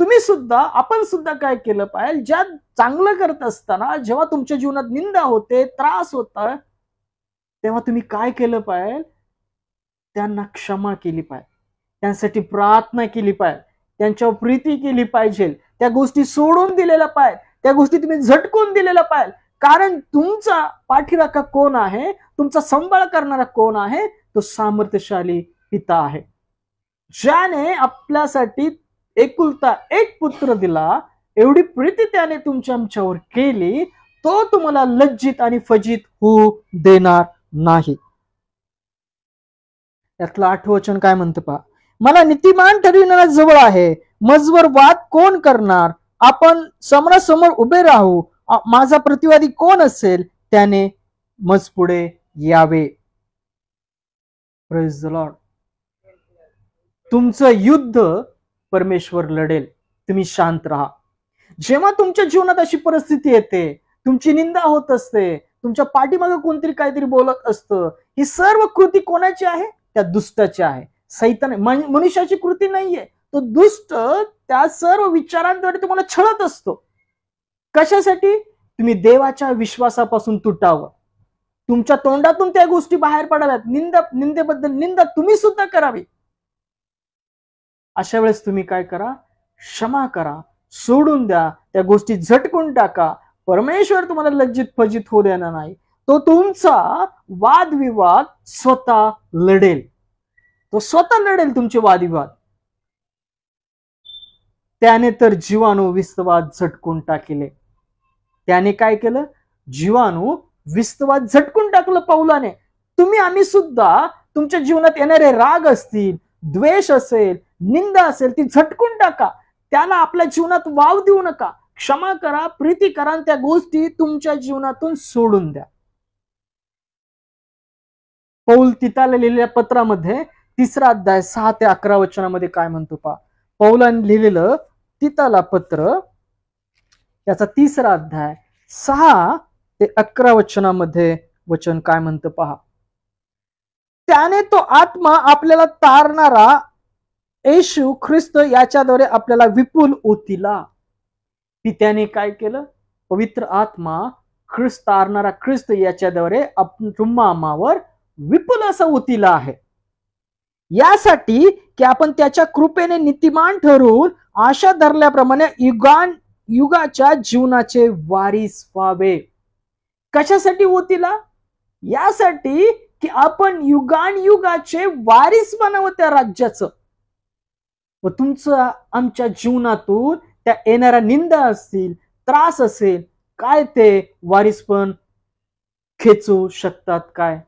तुम्ही सुद्धा, आपण सुद्धा काय केलं पाहिजे? ज्या चांगलं करत असताना जेव्हा तुमच्या जीवनात निंदा होते, त्रास होता, तेव्हा तुम्ही काय केलं पाहिजे? त्यांना क्षमा केली पाहिजे, त्यांसाठी प्रार्थना केली पाहिजे, त्यांच्यावर प्रीती केली पाहिजे, त्या गोष्टी सोडून दिलेल्या पाहिजे, त्या गोष्टी तुम्ही झटकून दिलेल्या पाहिजे. कारण तुमचा पाठीराखा कोण आहे? तुमचा सांभाळ करणारा कोण आहे? तो सामर्थ्यशाली पिता आहे, ज्याने आपल्यासाठी एकुलता एक पुत्र दिला. एवढी प्रीती त्याने तुमच्या आमच्यावर केली. तो तुम्हाला लज्जित आणि फजित होऊ देणार नाही. यातलं 8वं वचन काय म्हणतं पहा, मला नीतिमान ठरविणारा जवळ आहे. मजवर वाद कोण करणार? आपण समोरासमोर उभे राहू. माझा प्रतिवादी कोण असेल? त्याने मज पुढे यावे. Praise the Lord. तुमचं युद्ध परमेश्वर लढेल. तुम्ही शांत राहा. जेव्हा तुमच्या जीवनात अशी परिस्थिती येते, तुमची निंदा होत असते, तुमच्या पाठीमागे कोणतरी काहीतरी बोलत असतं, ही सर्व कृती कोणाची आहे? त्या दुष्टाची आहे. सैतान, मनुष्याची कृती नाहीये. तो दुष्ट त्या सर्व विचारांद्वारे तुम्हाला छळत असतो. कशासाठी? तुम्ही देवाच्या विश्वासापासून तुटावं. तुमच्या तोंडातून त्या गोष्टी बाहेर पडाव्यात. निंदेबद्दल निंदा तुम्ही सुद्धा करावी. अशा वेळेस तुम्ही काय करा? क्षमा करा, सोडून द्या, त्या गोष्टी झटकून टाका. परमेश्वर तुम्हाला लज्जित फजित होऊ देणार नाही. तो तुमचा वादविवाद स्वतः लढेल. तो स्वतः लढेल तुमचे वादविवाद. त्याने तर जीवाणू विस्तवाद झटकून टाकले. त्याने काय केलं? जीवाणू विस्तवाद झटकून टाकलं पौलाने. तुम्ही आम्ही सुद्धा तुमच्या जीवनात येणारे राग असतील, द्वेष असेल, निंदा असेल, ती झटकून टाका. त्याला आपल्या जीवनात वाव देऊ नका. क्षमा करा, प्रीती करा, त्या गोष्टी तुमच्या जीवनातून सोडून द्या. पौल तिताला लिहिलेल्या पत्रामध्ये 3रा अध्याय 6 ते 11 वचनामध्ये काय म्हणतो पहा. पौलाने लिहिलेलं तिताला पत्र, याचा 3रा अध्याय 6 ते 11 वचनामध्ये वचन काय म्हणतं पहा. त्याने तो आत्मा आपल्याला तारणारा येशू ख्रिस्त याच्याद्वारे आपल्याला विपुल ओतीला. पित्याने काय केलं? पवित्र आत्मा ख्रिस्त तारणारा ख्रिस्त याच्याद्वारे तुम्हा आम्हावर विपुल असा उतिला आहे, यासाठी की आपण त्याच्या कृपेने नीतिमान ठरून आशा धरल्याप्रमाणे युगाच्या जीवनाचे वारीस व्हावे. कशासाठी उतिला? यासाठी की आपण युगाचे वारीस बनावं त्या राज्याचं. व तुमचं आमच्या जीवनातून त्या येणाऱ्या निंदा असतील, त्रास असेल, काय ते वारीस पण खेचू शकतात काय?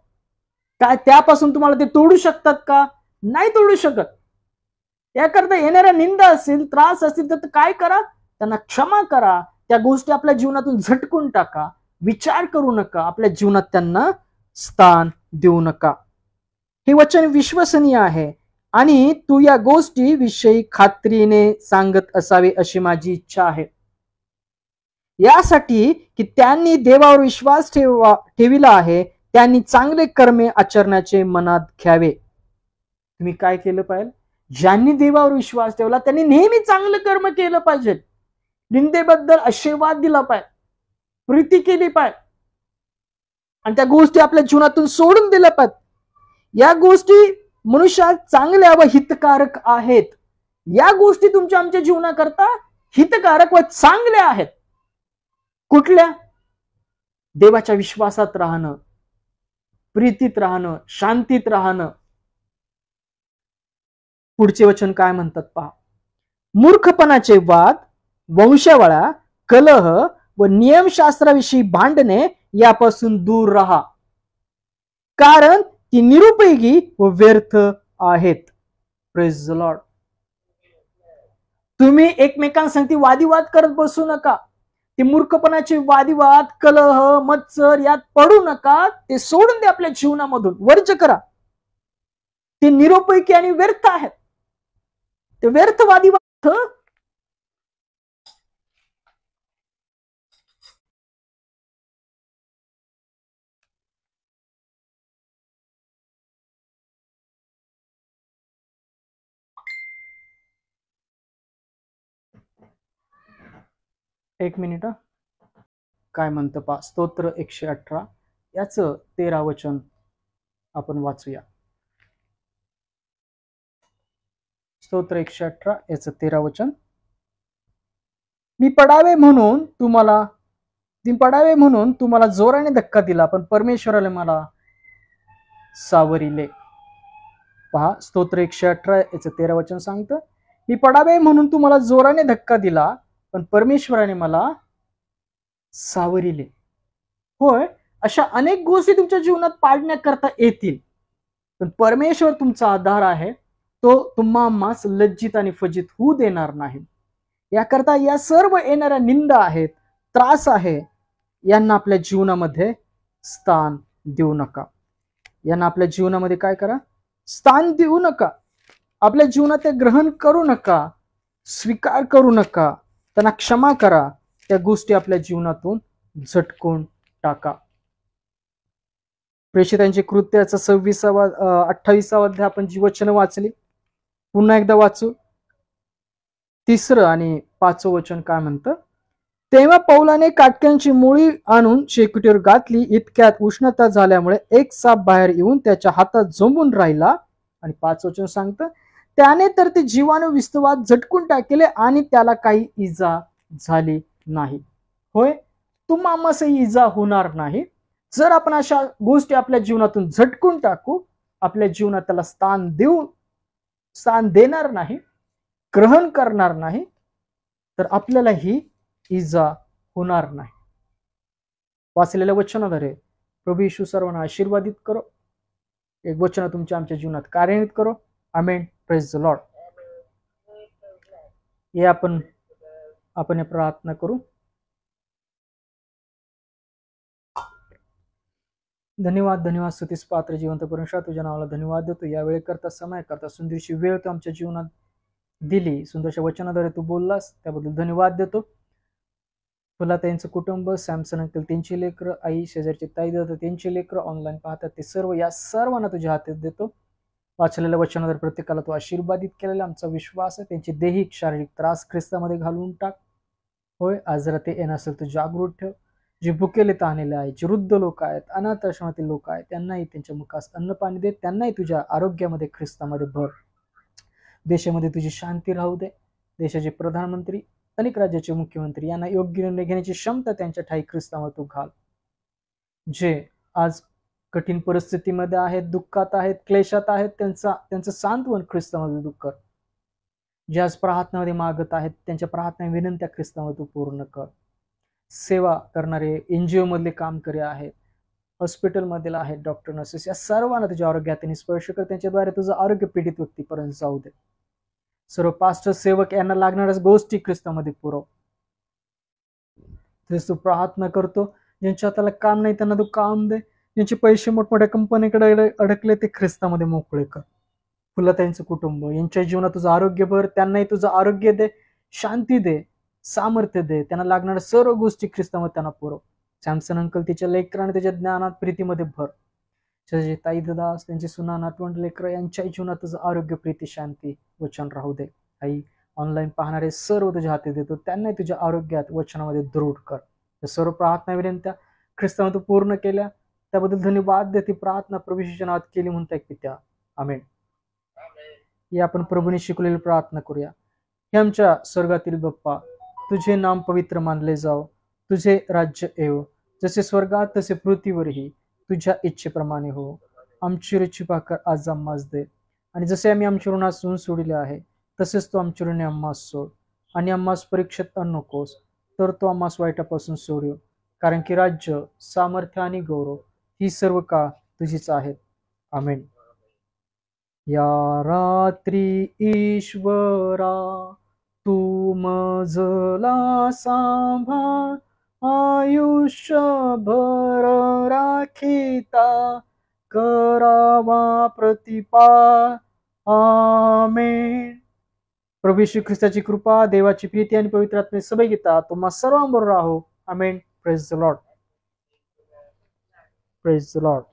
त्यापासून तुम्हाला ते तोडू शकतात का? नाही तोडू शकत. याकरता येणाऱ्या निंदा असतील, त्रास असतील तर काय करा? त्यांना क्षमा करा. त्या गोष्टी आपल्या जीवनातून झटकून टाका. विचार करू नका. आपल्या जीवनात त्यांना स्थान देऊ नका. हे वचन विश्वसनीय आहे आणि तू या गोष्टी विषयी खात्रीने सांगत असावे अशी माझी इच्छा आहे. यासाठी की त्यांनी देवावर विश्वास ठेविला आहे, त्यांनी चांगले कर्मे आचरण्याचे मनात घ्यावे. तुम्ही काय केलं पाहिजे? ज्यांनी देवावर विश्वास ठेवला त्यांनी नेहमी चांगलं कर्म केलं पाहिजे. निंदेबद्दल आशीर्वाद दिला पाहिजे, प्रीती केली पाहिजे आणि त्या गोष्टी आपल्या जीवनातून सोडून दिल्या पाहिजे. या गोष्टी मनुष्यात चांगल्या व हितकारक आहेत. या गोष्टी तुमच्या आमच्या जीवनाकरता हितकारक व चांगल्या आहेत. कुठल्या? देवाच्या विश्वासात राहणं, प्रीतीत राहणं, शांतीत राहणं. पुढचे वचन काय म्हणतात पहा. मूर्खपणाचे वाद, वंशावळा, कलह व नियमशास्त्राविषयी भांडणे यापासून दूर राहा, कारण ती निरुपयोगी व व्यर्थ आहेत. Praise the Lord. तुम्ही एकमेकांसाठी वादिवाद करत बसू नका. ते मूर्खपणाचे वादिवाद, कलह, मत्सर यात पडू नका. ते सोडून द्या आपल्या जीवनामधून, वर्ज करा. ते निरुपयोगी आणि व्यर्थ आहेत. ते व्यर्थ वादिवाद एक मिनिट. काय म्हणतं पहा. स्तोत्र 118 याचं 13 वचन आपण वाचूया. स्तोत्र 118 याचं 13 वचन. मी पडावे म्हणून तुम्हाला जोराने धक्का दिला, पण परमेश्वराने मला सावरिले. पहा, स्तोत्र 118 याचं 13 वचन सांगतं, मी पडावे म्हणून तुम्हाला जोराने धक्का दिला, पण परमेश्वराने मला सावरिले. होय, अशा अनेक गोष्टी तुमच्या जीवनात पाडण्याकरता येतील, पण परमेश्वर तुमचा आधार आहे. तो तुम्हाला लज्जित आणि फजित होऊ देणार नाही. याकरता या सर्व येणाऱ्या निंदा आहेत, त्रास आहे, यांना आपल्या जीवनामध्ये स्थान देऊ नका. यांना आपल्या जीवनामध्ये काय करा? स्थान देऊ नका. आपल्या जीवनात ते ग्रहण करू नका, स्वीकार करू नका. त्यांना क्षमा करा. त्या गोष्टी आपल्या जीवनातून झटकून टाका. प्रेषितांची कृत्याचा 28 अध्याय आपण जी वचन वाचली, पुन्हा एकदा वाचू. 3 आणि 5 वचन काय म्हणतं. तेव्हा पौलाने काटक्यांची मुळी आणून शेकोटीवर घातली. इतक्यात उष्णता झाल्यामुळे एक साप बाहेर येऊन त्याच्या हातात झोंबून राहिला. आणि 5 वचन सांगतं, त्याने तर ते जीवाणू विस्तवात झटकून टाकले आणि त्याला काही इजा झाली नाही. होय, तुम्हासही इजा होणार नाही जर आपण अशा गोष्टी आपल्या जीवनातून झटकून टाकू, आपल्या जीवनात त्याला स्थान देणार नाही, ग्रहण करणार नाही, तर आपल्याला ही इजा होणार नाही. वाचलेल्या वचनाद्वारे प्रभू येशू सर्वांना आशीर्वादित करो. एक वचन तुमच्या आमच्या जीवनात कार्यान्वित करो. आमेन. Praise the Lord. ये आपण प्रार्थना करू. धन्यवाद, स्तुतीस पात्र जिवंत परमेश्वर, तुझ्या नावाला धन्यवाद देतो. या वेळे करता, समय करता, सुंदरशी वेळ तू आमच्या जीवनात दिली. सुंदरशा वचनाद्वारे तू बोललास, त्याबद्दल धन्यवाद देतो. तुला त्यांचं कुटुंब, सॅमसन अंकल त्यांची लेकरं, आई शेजारची ताई देतो त्यांची लेकरं, ऑनलाईन पाहतात ते सर्व, या सर्वांना तुझ्या हातात देतो. वाचलेल्या वचनाद्वारे प्रत्येकाला तू आशीर्वादित केलेला आमचा विश्वास आहे. त्यांची दैहिक शारीरिक त्रास ख्रिस्तामध्ये घालून टाक. होय, आज रात्री येणार असेल तर जागृत ठेव. जे भुकेले ताणलेले आहेत, जे वृद्ध लोक आहेत, अनाथ आश्रमातील लोक आहेत, त्यांनाही त्यांच्या मुखास अन्न पाणी दे. त्यांनाही तुझ्या आरोग्यामध्ये, ख्रिस्तामध्ये भर. देशामध्ये तुझी शांती राहू दे. देशाचे प्रधानमंत्री, अनेक राज्याचे मुख्यमंत्री यांना योग्य निर्णय घेण्याची क्षमता त्यांच्या ठाई ख्रिस्तामध्ये तू घाल. जे आज कठीण परिस्थितीमध्ये आहेत, दुःखात आहेत, क्लेशात आहेत, त्यांचं सांत्वन ख्रिस्तामध्ये तू कर. जे आज प्रार्थनामध्ये मागत आहेत, त्यांच्या प्रार्थना विनंत्या ख्रिस्तामध्ये तू पूर्ण कर. सेवा करणारे, NGO मधले काम करे आहेत, हॉस्पिटलमधील आहेत, डॉक्टर, नर्सेस, या सर्वांना तुझ्या आरोग्यात स्पर्श कर. त्यांच्याद्वारे तुझं आरोग्य पीडित व्यक्तीपर्यंत जाऊ दे. सर्व पास्टर, सेवक यांना लागणाऱ्या गोष्टी ख्रिस्तामध्ये पुरव. तेच तू प्रार्थना करतो. ज्यांच्या हाताला काम नाही त्यांना तू काम दे. ज्यांचे पैसे मोठमोठ्या कंपनीकडे अडकले ते ख्रिस्तामध्ये मोकळे कर. तुला त्यांचं कुटुंब, यांच्या जीवनात तुझं आरोग्य भर. त्यांनाही तुझं आरोग्य दे, शांती दे, सामर्थ्य दे. त्यांना लागणाऱ्या सर्व गोष्टी ख्रिस्तामध्ये त्यांना पुरव. सॅमसन अंकल तिच्या लेकराने त्याच्या ज्ञानात, प्रीतीमध्ये भर. त्याचे ताई दास, त्यांची सुना, नातवंड, लेकर यांच्या जीवनात तुझं आरोग्य, प्रीती, शांती, वचन राहू दे. आई, ऑनलाईन पाहणारे सर्व तुझ्या हाती देतो. त्यांनाही तुझ्या आरोग्यात, वचनामध्ये दृढ कर. त्या सर्व प्रार्थना विनंत्या ख्रिस्तामध्ये पूर्ण केल्या त्याबद्दल धन्यवाद दे. ती प्रार्थना प्रभू येशूच्या नावात केली म्हणताय पित्या, आमेन. या आपण प्रभूने शिकवलेली प्रार्थना करूया. हे आमच्या स्वर्गातील बाप्पा, तुझे नाम पवित्र मानले जाओ, तुझे राज्य येवो, जसे स्वर्गात तसे पृथ्वीवरही तुझ्या इच्छेप्रमाणे हो. आमची रोजची भाकर आज आम्हास दे, आणि जसे आम्ही आमच्या ऋणासून सोडले आहे तसेच तो आमच्या ऋणी आम्हास सोड, आणि आम्हास परीक्षेत आणू नकोस, तर तो आम्हास वाईटापासून सोडव. कारण की राज्य, सामर्थ्य आणि गौरव ही सर्व काळ तुझीच आहेत, आमेन. या रात्री ईश्वरा तू मजला सांभाळ, आयुष्यभर राखीता करावा प्रतिपाळ, आमेन. प्रभू येशू ख्रिस्ताची कृपा, देवाची प्रीती आणि पवित्र आत्म्याची सहभागिता तुम्हा सर्वांबरोबर राहो, amen. Praise the Lord. Praise the Lord.